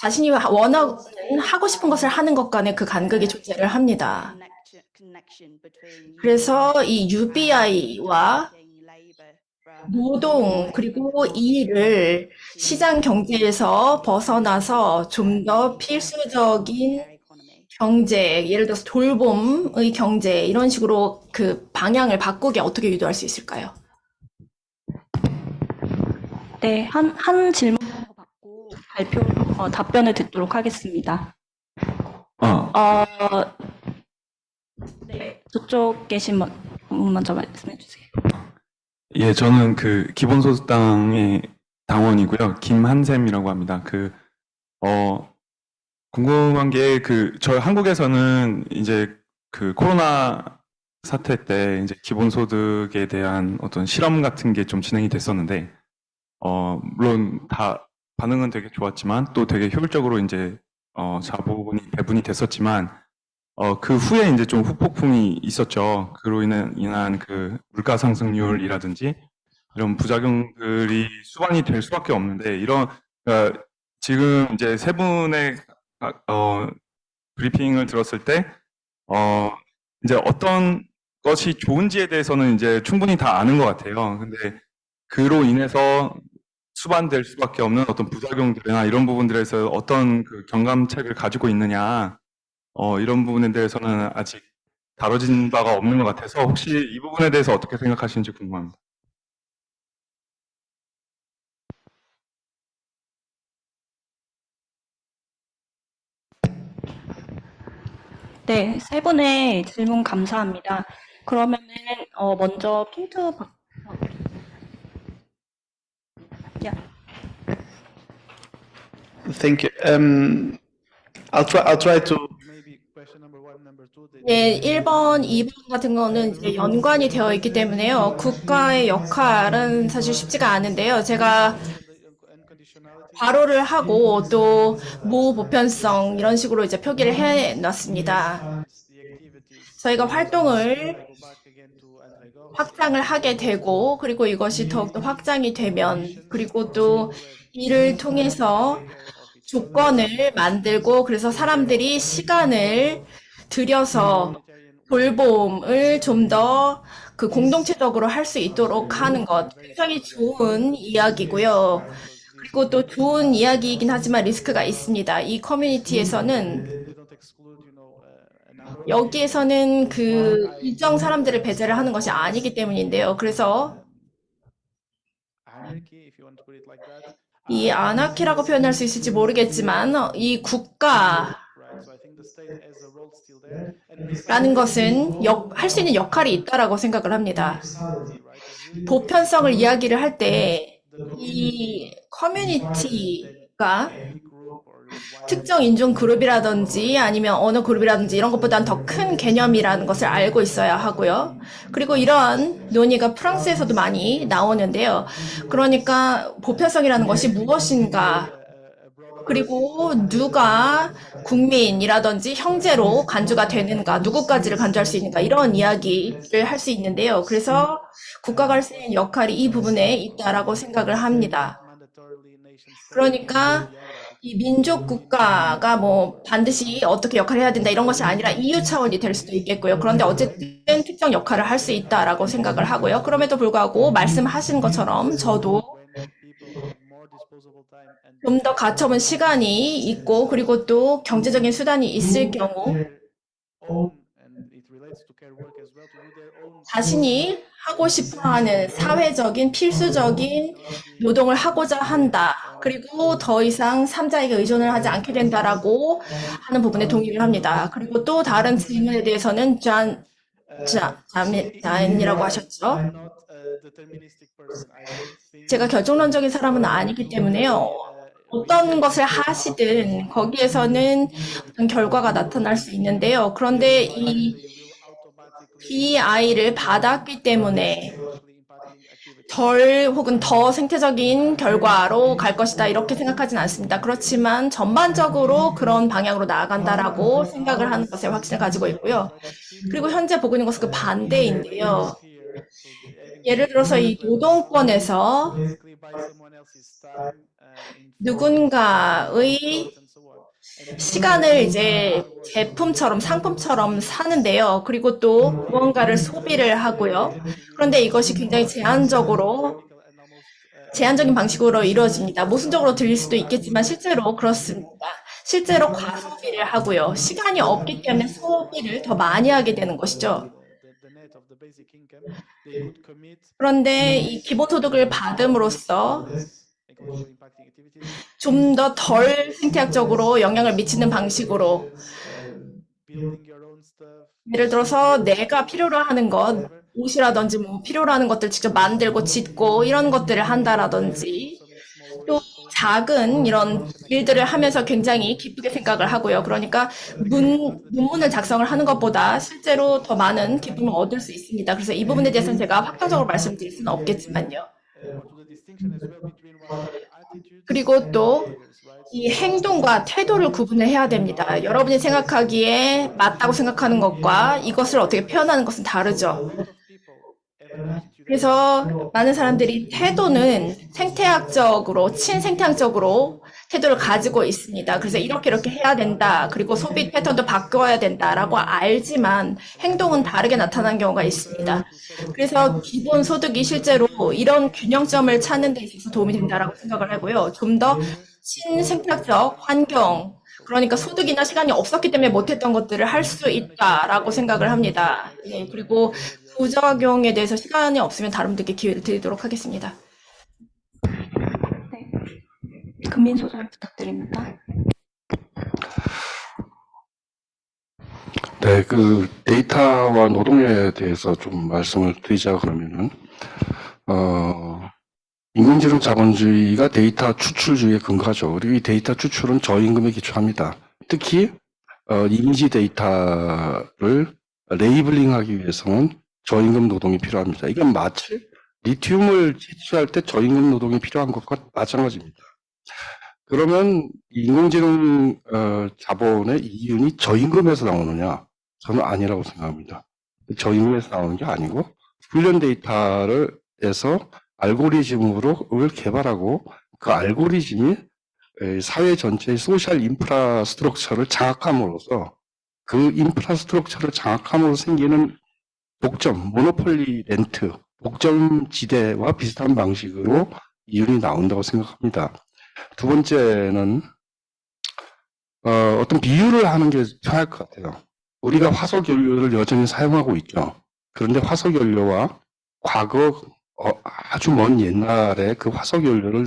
자신이 원하는 하고 싶은 것을 하는 것 간의 그 간극이 존재를 합니다. 그래서 이 UBI와 노동 그리고 이 일을 시장 경제에서 벗어나서 좀 더 필수적인 경제, 예를 들어서 돌봄의 경제 이런 식으로 그 방향을 바꾸게 어떻게 유도할 수 있을까요? 네, 한 질문 더 받고 답변을 듣도록 하겠습니다. 네, 저쪽 계신 분 먼저 말씀해 주세요. 예, 저는 그 기본소득당의 당원이고요. 김한샘이라고 합니다. 궁금한 게 저희 한국에서는 이제 그 코로나 사태 때 이제 기본소득에 대한 어떤 실험 같은 게 좀 진행이 됐었는데, 물론 다 반응은 되게 좋았지만 또 되게 효율적으로 이제 자본이 배분이 됐었지만, 그 후에 이제 좀 후폭풍이 있었죠. 그로 인한 그 물가 상승률이라든지 이런 부작용들이 수반이 될 수밖에 없는데 그러니까 지금 이제 세 분의 브리핑을 들었을 때 이제 어떤 것이 좋은지에 대해서는 이제 충분히 다 아는 것 같아요. 근데 그로 인해서 수반될 수밖에 없는 어떤 부작용들이나 이런 부분들에서 어떤 그 경감책을 가지고 있느냐, 이런 부분에 대해서는 아직 다뤄진 바가 없는 것 같아서 혹시 이 부분에 대해서 어떻게 생각하시는지 궁금합니다. 네, 세 분의 질문 감사합니다. 그러면은 먼저 핀트 야, Thank you. I'll try to maybe question number one, number two. 네, 1번, 2번 같은 거는 이제 연관이 되어 있기 때문에요. 국가의 역할은 사실 쉽지가 않은데요. 제가 괄호를 하고 또 무보편성 이런 식으로 이제 표기를 해 놨습니다. 저희가 활동을 확장을 하게 되고, 그리고 이것이 더욱더 확장이 되면, 그리고 또 이를 통해서 조건을 만들고, 그래서 사람들이 시간을 들여서 돌봄을 좀 더 그 공동체적으로 할 수 있도록 하는 것 굉장히 좋은 이야기고요. 그리고 또 좋은 이야기이긴 하지만 리스크가 있습니다. 이 커뮤니티에서는 여기에서는 그 일정 사람들을 배제를 하는 것이 아니기 때문인데요. 그래서 이 아나키라고 표현할 수 있을지 모르겠지만 이 국가라는 것은 할 수 있는 역할이 있다라고 생각을 합니다. 보편성을 이야기를 할 때 이 커뮤니티가 특정 인종 그룹이라든지 아니면 언어 그룹이라든지 이런 것보다는 더 큰 개념이라는 것을 알고 있어야 하고요. 그리고 이런 논의가 프랑스에서도 많이 나오는데요. 그러니까 보편성이라는 것이 무엇인가, 그리고 누가 국민이라든지 형제로 간주가 되는가, 누구까지를 간주할 수 있는가, 이런 이야기를 할 수 있는데요. 그래서 국가가 할 수 있는 역할이 이 부분에 있다라고 생각을 합니다. 그러니까 이 민족 국가가 뭐 반드시 어떻게 역할을 해야 된다 이런 것이 아니라 EU 차원이 될 수도 있겠고요. 그런데 어쨌든 특정 역할을 할 수 있다라고 생각을 하고요. 그럼에도 불구하고 말씀하신 것처럼 저도 좀 더 가처분 시간이 있고, 그리고 또 경제적인 수단이 있을 경우 자신이 하고 싶어하는 사회적인 필수적인 노동을 하고자 한다. 그리고 더 이상 삼자에게 의존을 하지 않게 된다라고 하는 부분에 동의를 합니다. 그리고 또 다른 질문에 대해서는 잔이라고 하셨죠. 제가 결정론적인 사람은 아니기 때문에요. 어떤 것을 하시든 거기에서는 어떤 결과가 나타날 수 있는데요. 그런데 이 BI를 받았기 때문에 덜 혹은 더 생태적인 결과로 갈 것이다 이렇게 생각하진 않습니다. 그렇지만 전반적으로 그런 방향으로 나아간다라고 생각을 하는 것에 확신을 가지고 있고요. 그리고 현재 보고 있는 것은 그 반대인데요. 예를 들어서 이 노동권에서 누군가의 시간을 이제 제품처럼 상품처럼 사는데요. 그리고 또 무언가를 소비를 하고요. 그런데 이것이 굉장히 제한적인 방식으로 이루어집니다. 모순적으로 들릴 수도 있겠지만 실제로 그렇습니다. 실제로 과소비를 하고요. 시간이 없기 때문에 소비를 더 많이 하게 되는 것이죠. 그런데 이 기본소득을 받음으로써 좀 더 덜 생태학적으로 영향을 미치는 방식으로, 예를 들어서 내가 필요로 하는 것, 옷이라든지 뭐 필요로 하는 것들 직접 만들고 짓고 이런 것들을 한다라든지, 또 작은 이런 일들을 하면서 굉장히 기쁘게 생각을 하고요. 그러니까 논문을 작성을 하는 것보다 실제로 더 많은 기쁨을 얻을 수 있습니다. 그래서 이 부분에 대해서는 제가 확정적으로 말씀드릴 수는 없겠지만요. 그리고 또 이 행동과 태도를 구분을 해야 됩니다. 여러분이 생각하기에 맞다고 생각하는 것과 이것을 어떻게 표현하는 것은 다르죠. 그래서 많은 사람들이 태도는 생태학적으로, 친생태학적으로 태도를 가지고 있습니다. 그래서 이렇게 해야 된다. 그리고 소비 패턴도 바꿔야 된다라고 알지만 행동은 다르게 나타나는 경우가 있습니다. 그래서 기본소득이 실제로 이런 균형점을 찾는 데 있어서 도움이 된다라고 생각을 하고요. 좀 더 친생태학적 환경, 그러니까 소득이나 시간이 없었기 때문에 못했던 것들을 할 수 있다라고 생각을 합니다. 네, 그리고 부작용에 대해서 시간이 없으면 다른 분들께 기회를 드리도록 하겠습니다. 금민 소장 부탁드립니다. 네, 그 데이터와 노동에 대해서 좀 말씀을 드리자 그러면은 인공지능 자본주의가 데이터 추출주의에 근거하죠. 그리고 이 데이터 추출은 저임금에 기초합니다. 특히 이미지 데이터를 레이블링하기 위해서는 저임금 노동이 필요합니다. 이건 마치 리튬을 채취할 때 저임금 노동이 필요한 것과 마찬가지입니다. 그러면 인공지능 자본의 이윤이 저임금에서 나오느냐? 저는 아니라고 생각합니다. 저임금에서 나오는 게 아니고 훈련 데이터를 해서 알고리즘을 개발하고 그 알고리즘이 사회 전체의 소셜 인프라스트럭처를 장악함으로써 그 인프라스트럭처를 장악함으로 생기는 독점, 모노폴리 렌트, 독점 지대와 비슷한 방식으로 이윤이 나온다고 생각합니다. 두 번째는 어떤 비유를 하는 게 편할 것 같아요. 우리가 화석연료를 여전히 사용하고 있죠. 그런데 화석연료와 과거 아주 먼 옛날에 그 화석연료를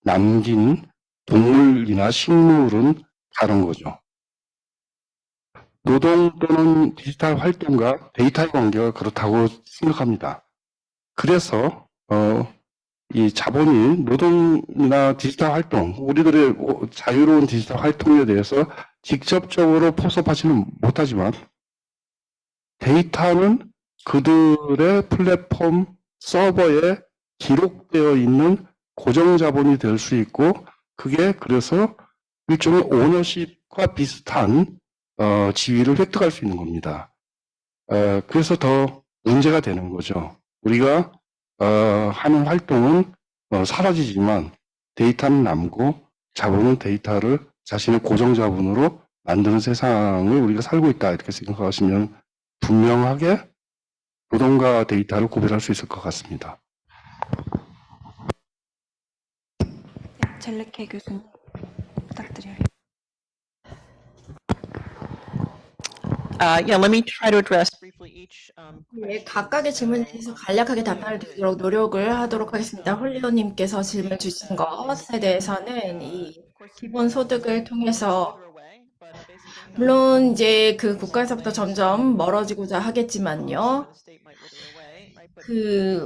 남긴 동물이나 식물은 다른 거죠. 노동 또는 디지털 활동과 데이터의 관계가 그렇다고 생각합니다. 그래서 이 자본이 노동이나 디지털 활동, 우리들의 자유로운 디지털 활동에 대해서 직접적으로 포섭하지는 못하지만 데이터는 그들의 플랫폼 서버에 기록되어 있는 고정 자본이 될 수 있고 그게 그래서 일종의 오너십과 비슷한 지위를 획득할 수 있는 겁니다. 그래서 더 문제가 되는 거죠. 우리가 하는 활동은 사라지지만 데이터는 남고 자본은 데이터를 자신의 고정 자본으로 만드는 세상을 우리가 살고 있다 이렇게 생각하시면 분명하게 노동과 데이터를 구별할 수 있을 것 같습니다. 젤레케 교수님 부탁드려요. Yeah, let me try to address briefly each 네, 각각의 질문에 대해서 간략하게 답변을 드리도록 노력을 하도록 하겠습니다. 홀리오님께서 질문 주신 것에 대해서는 이 기본 소득을 통해서 물론 이제 그 국가에서부터 점점 멀어지고자 하겠지만요.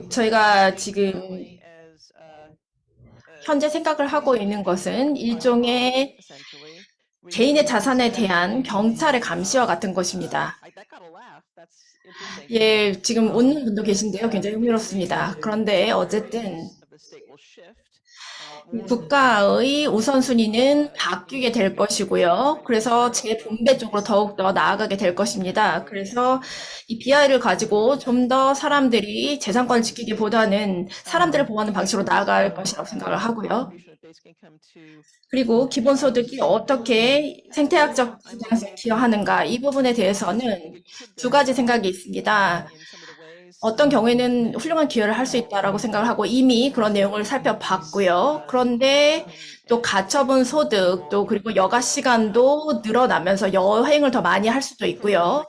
저희가 지금 현재 생각을 하고 있는 것은 일종의 개인의 자산에 대한 경찰의 감시와 같은 것입니다. 예, 지금 웃는 분도 계신데요. 굉장히 흥미롭습니다. 그런데 어쨌든 국가의 우선순위는 바뀌게 될 것이고요. 그래서 재분배 쪽으로 더욱더 나아가게 될 것입니다. 그래서 이 BI를 가지고 좀 더 사람들이 재산권을 지키기보다는 사람들을 보호하는 방식으로 나아갈 것이라고 생각을 하고요. 그리고 기본소득이 어떻게 생태학적 방향성에 기여하는가 이 부분에 대해서는 두 가지 생각이 있습니다. 어떤 경우에는 훌륭한 기여를 할 수 있다라고 생각을 하고 이미 그런 내용을 살펴봤고요. 그런데 또 가처분 소득, 또 그리고 여가 시간도 늘어나면서 여행을 더 많이 할 수도 있고요.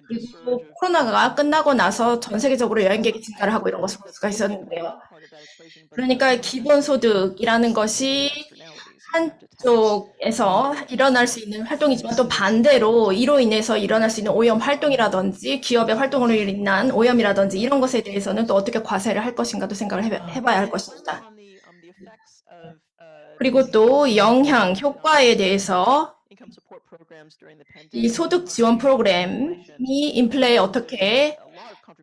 그리고 코로나가 끝나고 나서 전 세계적으로 여행객이 증가를 하고 이런 것을 볼 수가 있었는데요. 그러니까 기본소득이라는 것이 한쪽에서 일어날 수 있는 활동이지만 또 반대로 이로 인해서 일어날 수 있는 오염 활동이라든지 기업의 활동으로 인한 오염이라든지 이런 것에 대해서는 또 어떻게 과세를 할 것인가도 생각을 해봐야 할 것입니다. 그리고 또 영향, 효과에 대해서 이 소득 지원 프로그램이 어떻게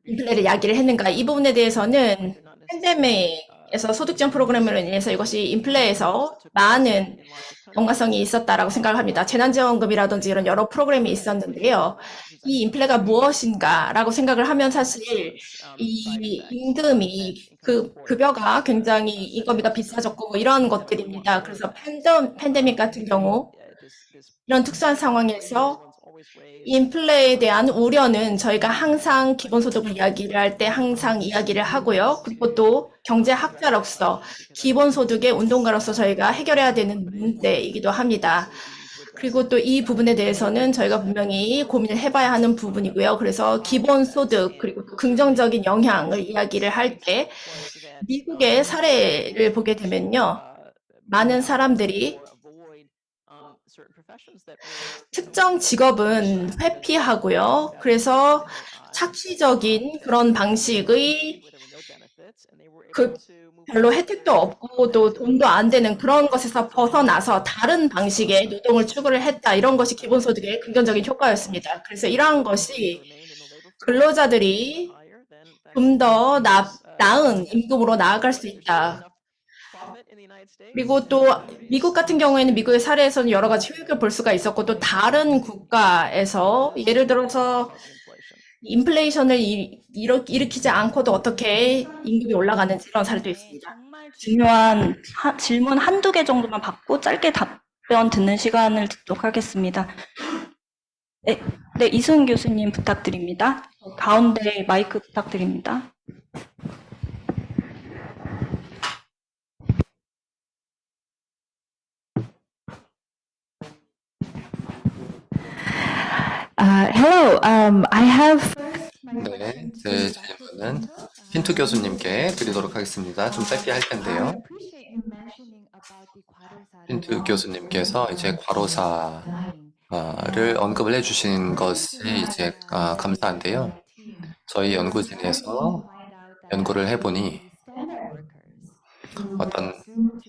인플레를 야기를 했는가 이 부분에 대해서는 팬데믹에서 소득 지원 프로그램으로 인해서 이것이 인플레에서 많은 연관성이 있었다라고 생각을 합니다. 재난지원금이라든지 이런 여러 프로그램이 있었는데요. 이 인플레가 무엇인가라고 생각을 하면 사실 이 임금이 급여가 굉장히 인건비가 비싸졌고 뭐 이런 것들입니다. 그래서 팬데믹 같은 경우 이런 특수한 상황에서 인플레에 대한 우려는 저희가 항상 기본소득을 이야기를 할 때 항상 이야기를 하고요. 그리고 또 경제학자로서 기본소득의 운동가로서 저희가 해결해야 되는 문제이기도 합니다. 그리고 또 이 부분에 대해서는 저희가 분명히 고민을 해봐야 하는 부분이고요. 그래서 기본소득 그리고 또 긍정적인 영향을 이야기를 할 때 미국의 사례를 보게 되면요. 많은 사람들이 특정 직업은 회피하고요. 그래서 착시적인 그런 방식의 별로 혜택도 없고 또 돈도 안 되는 그런 것에서 벗어나서 다른 방식의 노동을 추구를 했다. 이런 것이 기본소득의 긍정적인 효과였습니다. 그래서 이러한 것이 근로자들이 좀 더 나은 임금으로 나아갈 수 있다. 그리고 또 미국 같은 경우에는 미국의 사례에서는 여러 가지 효익을 볼 수가 있었고 또 다른 국가에서 예를 들어서 인플레이션을 일으키지 않고도 어떻게 임금이 올라가는지 이런 사례도 있습니다. 중요한 질문 한두 개 정도만 받고 짧게 답변 듣는 시간을 듣도록 하겠습니다. 네, 이승훈 교수님 부탁드립니다. 가운데 마이크 부탁드립니다. Hello. I have 네, 제 질문은 핀투 교수님께 드리도록 하겠습니다. 좀 짧게 할 텐데요. 핀투 교수님께서 이제 과로사를 언급을 해주신 것이 이제 감사한데요. 저희 연구진에서 연구를 해보니 어떤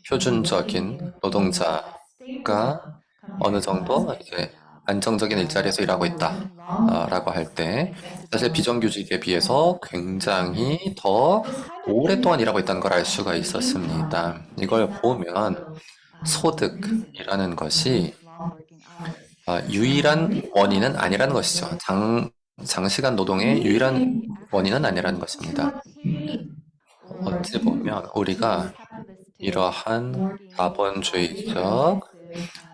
표준적인 노동자가 어느 정도 이제 안정적인 일자리에서 일하고 있다라고 할 때 사실 비정규직에 비해서 굉장히 더 오랫동안 일하고 있다는 걸 알 수가 있었습니다. 이걸 보면 소득이라는 것이 유일한 원인은 아니라는 것이죠. 장시간 노동의 유일한 원인은 아니라는 것입니다. 어찌 보면 우리가 이러한 자본주의적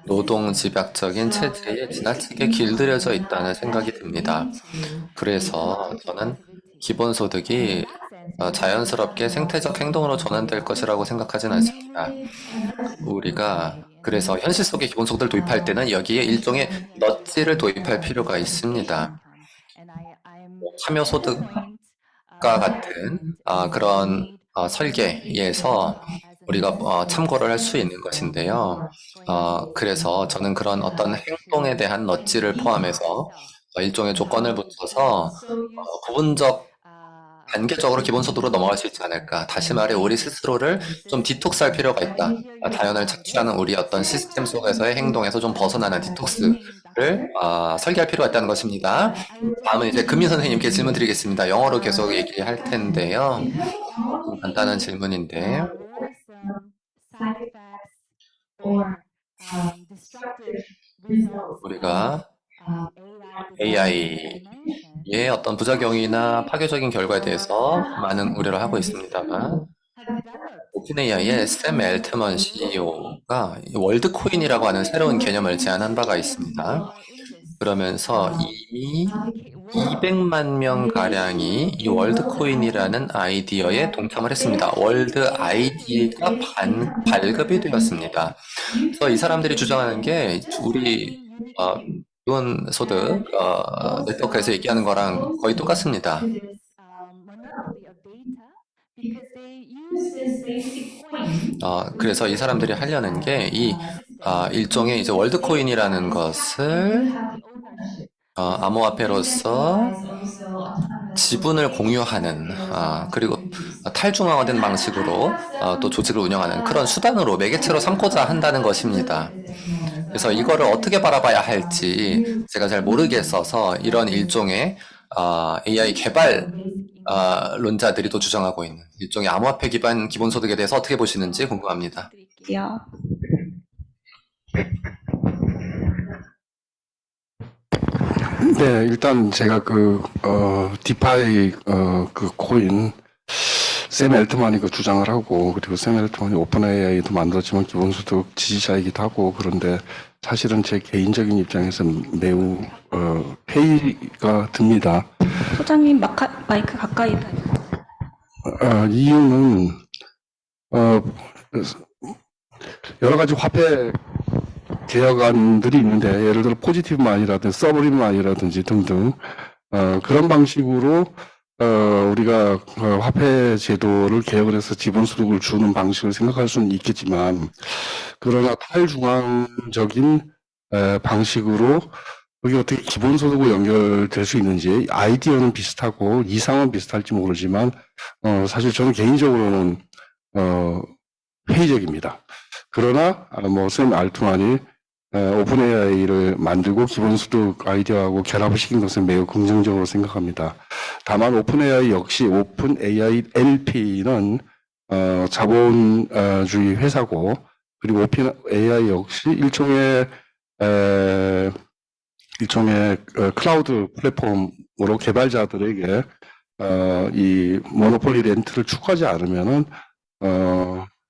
노동 집약적인 체제에 지나치게 길들여져 있다는 생각이 듭니다. 그래서 저는 기본소득이 자연스럽게 생태적 행동으로 전환될 것이라고 생각하진 않습니다. 우리가 그래서 현실 속의 기본소득을 도입할 때는 여기에 일종의 넛지를 도입할 필요가 있습니다. 참여소득과 같은 그런 설계에서 우리가 참고를 할 수 있는 것인데요. 그래서 저는 그런 어떤 행동에 대한 넛지를 포함해서 일종의 조건을 붙여서 부분적 단계적으로 기본소득으로 넘어갈 수 있지 않을까. 다시 말해 우리 스스로를 좀 디톡스할 필요가 있다. 자연을 착취하는 우리 어떤 시스템 속에서의 행동에서 좀 벗어나는 디톡스를 설계할 필요가 있다는 것입니다. 다음은 이제 금민 선생님께 질문 드리겠습니다. 영어로 계속 얘기할 텐데요. 간단한 질문인데 우리가 AI의 어떤 부작용이나 파괴적인 결과에 대해서 많은 우려를 하고 있습니다만 오픈AI의 샘 엘트먼 CEO가 월드코인이라고 하는 새로운 개념을 제안한 바가 있습니다. 그러면서 이미 200만 명 가량이 이 월드코인이라는 아이디어에 동참을 했습니다. 월드 아이디가 발급이 되었습니다. 그래서 이 사람들이 주장하는 게 우리 기본소득 네트워크에서 얘기하는 거랑 거의 똑같습니다. 그래서 이 사람들이 하려는 게 이 일종의 이제 월드코인이라는 것을 암호화폐로서 지분을 공유하는 그리고 탈중앙화된 방식으로 또 조직을 운영하는 그런 수단으로 매개체로 삼고자 한다는 것입니다. 그래서 이거를 어떻게 바라봐야 할지 제가 잘 모르겠어서 이런 일종의 AI 개발론자들이 또 주장하고 있는 일종의 암호화폐 기반 기본소득에 대해서 어떻게 보시는지 궁금합니다. 네, 일단 제가 디파이 그 코인 샘 엘트만이 그 주장을 하고 그리고 샘 엘트만이 오픈 AI도 만들었지만 기본소득 지지자이기도 하고 그런데 사실은 제 개인적인 입장에서 매우 회의가 듭니다. 소장님 마이크 가까이 이유는 여러 가지 화폐 개혁안들이 있는데 예를 들어 포지티브 마니라든지 서브림 마니라든지 등등 그런 방식으로 우리가 화폐 제도를 개혁을 해서 기본소득을 주는 방식을 생각할 수는 있겠지만 그러나 탈중앙적인 방식으로 그게 어떻게 기본소득으로 연결될 수 있는지 아이디어는 비슷하고 이상은 비슷할지 모르지만 사실 저는 개인적으로는 회의적입니다. 그러나 뭐 샘 알트만이 오픈 AI를 만들고 기본소득 아이디어하고 결합을 시킨 것은 매우 긍정적으로 생각합니다. 다만 오픈 AI 역시 오픈 AI LP는 자본주의 회사고 그리고 오픈 AI 역시 일종의 클라우드 플랫폼으로 개발자들에게 이 모노폴리 렌트를 추구하지 않으면은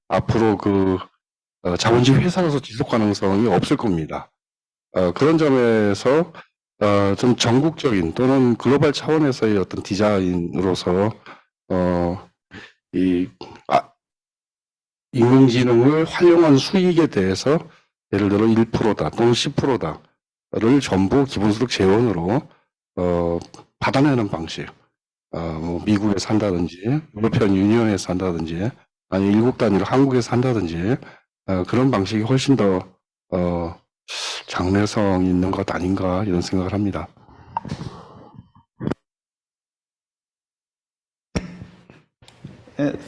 앞으로 자본주의 회사로서 지속 가능성이 없을 겁니다. 그런 점에서 좀 전국적인 또는 글로벌 차원에서의 어떤 디자인으로서 인공지능을 활용한 수익에 대해서 예를 들어 1%다 또는 10%다를 전부 기본소득 재원으로 받아내는 방식. 뭐 미국에 산다든지 유로피안 유니언에 산다든지 아니 일국 단위로 한국에 산다든지 그런 방식이 훨씬 더 장래성 있는 것 아닌가 이런 생각을 합니다.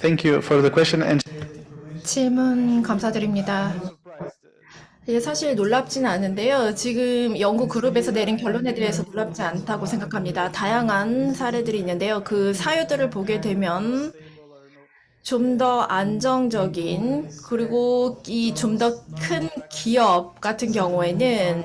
Thank you for the question. And 질문 감사드립니다. 사실 놀랍지는 않은데요. 지금 연구 그룹에서 내린 결론에 대해서 놀랍지 않다고 생각합니다. 다양한 사례들이 있는데요. 그 사유들을 보게 되면 좀 더 안정적인 그리고 이 좀 더 큰 기업 같은 경우에는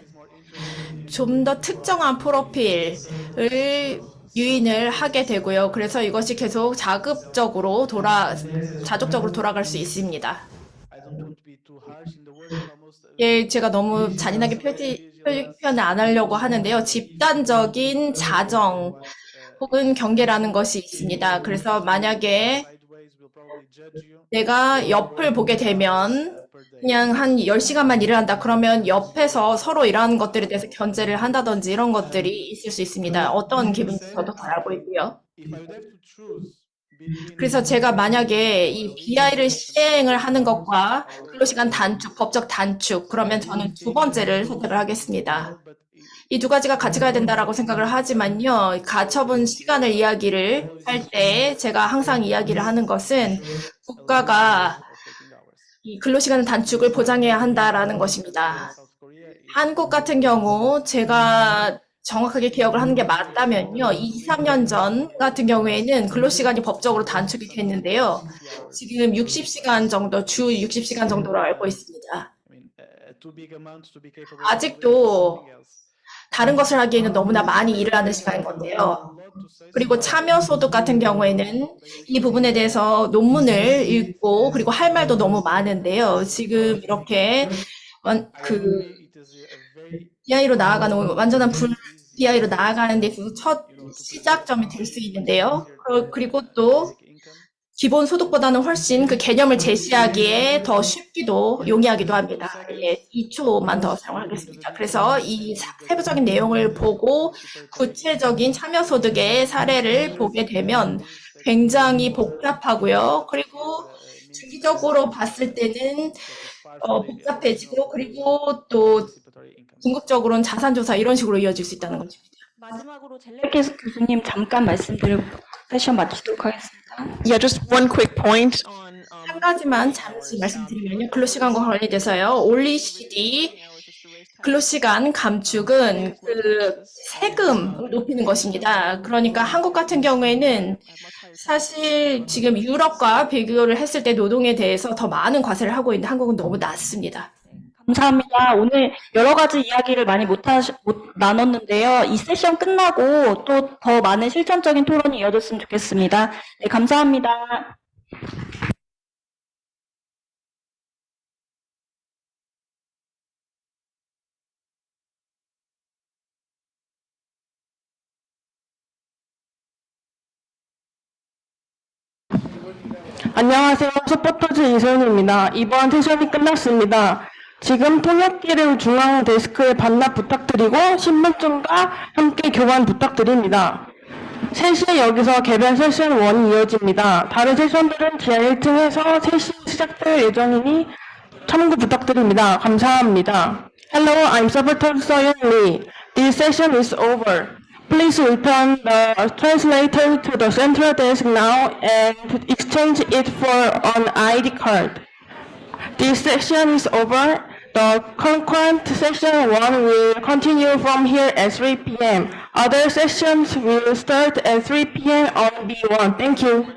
좀 더 특정한 프로필을 유인을 하게 되고요. 그래서 이것이 계속 자족적으로 돌아갈 수 있습니다. 예, 제가 너무 잔인하게 표현을 안 하려고 하는데요. 집단적인 자정 혹은 경계라는 것이 있습니다. 그래서 만약에 내가 옆을 보게 되면 그냥 한 10시간만 일을 한다. 그러면 옆에서 서로 일하는 것들에 대해서 견제를 한다든지 이런 것들이 있을 수 있습니다. 어떤 기분인지 저도 잘 알고 있고요. 그래서 제가 만약에 이 BI를 시행을 하는 것과 근로시간 단축, 법적 단축, 그러면 저는 두 번째를 선택을 하겠습니다. 이 두 가지가 같이 가야 된다라고 생각을 하지만요. 가처분 시간을 이야기를 할 때 제가 항상 이야기를 하는 것은 국가가 이 근로시간 단축을 보장해야 한다라는 것입니다. 한국 같은 경우 제가 정확하게 기억을 하는 게 맞다면요. 2, 3년 전 같은 경우에는 근로시간이 법적으로 단축이 됐는데요. 지금 60시간 정도, 주 60시간 정도로 알고 있습니다. 아직도 다른 것을 하기에는 너무나 많이 일을 하는 시간인 건데요. 그리고 참여소득 같은 경우에는 이 부분에 대해서 논문을 읽고 그리고 할 말도 너무 많은데요. 지금 이렇게 BI로 나아가는 완전한 BI로 나아가는 데 있어서 첫 시작점이 될 수 있는데요. 그리고 또 기본 소득보다는 훨씬 그 개념을 제시하기에 더 쉽기도 용이하기도 합니다. 예, 2초만 더 사용하겠습니다. 그래서 이 세부적인 내용을 보고 구체적인 참여소득의 사례를 보게 되면 굉장히 복잡하고요. 그리고 주기적으로 봤을 때는 복잡해지고 그리고 또 궁극적으로는 자산조사 이런 식으로 이어질 수 있다는 것입니다. 마지막으로 젤레케스 교수님 잠깐 말씀드리고 세션 마치도록 하겠습니다. Yeah, just one quick point on 한 가지만 잠시 말씀드리면요. 근로시간과 관련돼서요. OECD 근로시간 감축은 그 세금을 높이는 것입니다. 그러니까 한국 같은 경우에는 사실 지금 유럽과 비교를 했을 때 노동에 대해서 더 많은 과세를 하고 있는데 한국은 너무 낮습니다. 감사합니다. 오늘 여러 가지 이야기를 많이 못 나눴는데요. 이 세션 끝나고 또 더 많은 실전적인 토론이 이어졌으면 좋겠습니다. 네, 감사합니다. 안녕하세요. 서포터즈 이소연입니다. 이번 세션이 끝났습니다. 지금 통역기를 중앙 데스크에 반납 부탁드리고 신분증과 함께 교환 부탁드립니다. 3시에 여기서 개별 세션 1이 이어집니다. 다른 세션들은 지하 1층에서 3시에 시작될 예정이니 참고 부탁드립니다. 감사합니다. Hello, I'm Sabator Soyeon Lee. This session is over. Please return the translator to the central desk now and exchange it for an ID card. This session is over. The concurrent session 1 will continue from here at 3 p.m. Other sessions will start at 3 p.m. on B1. Thank you.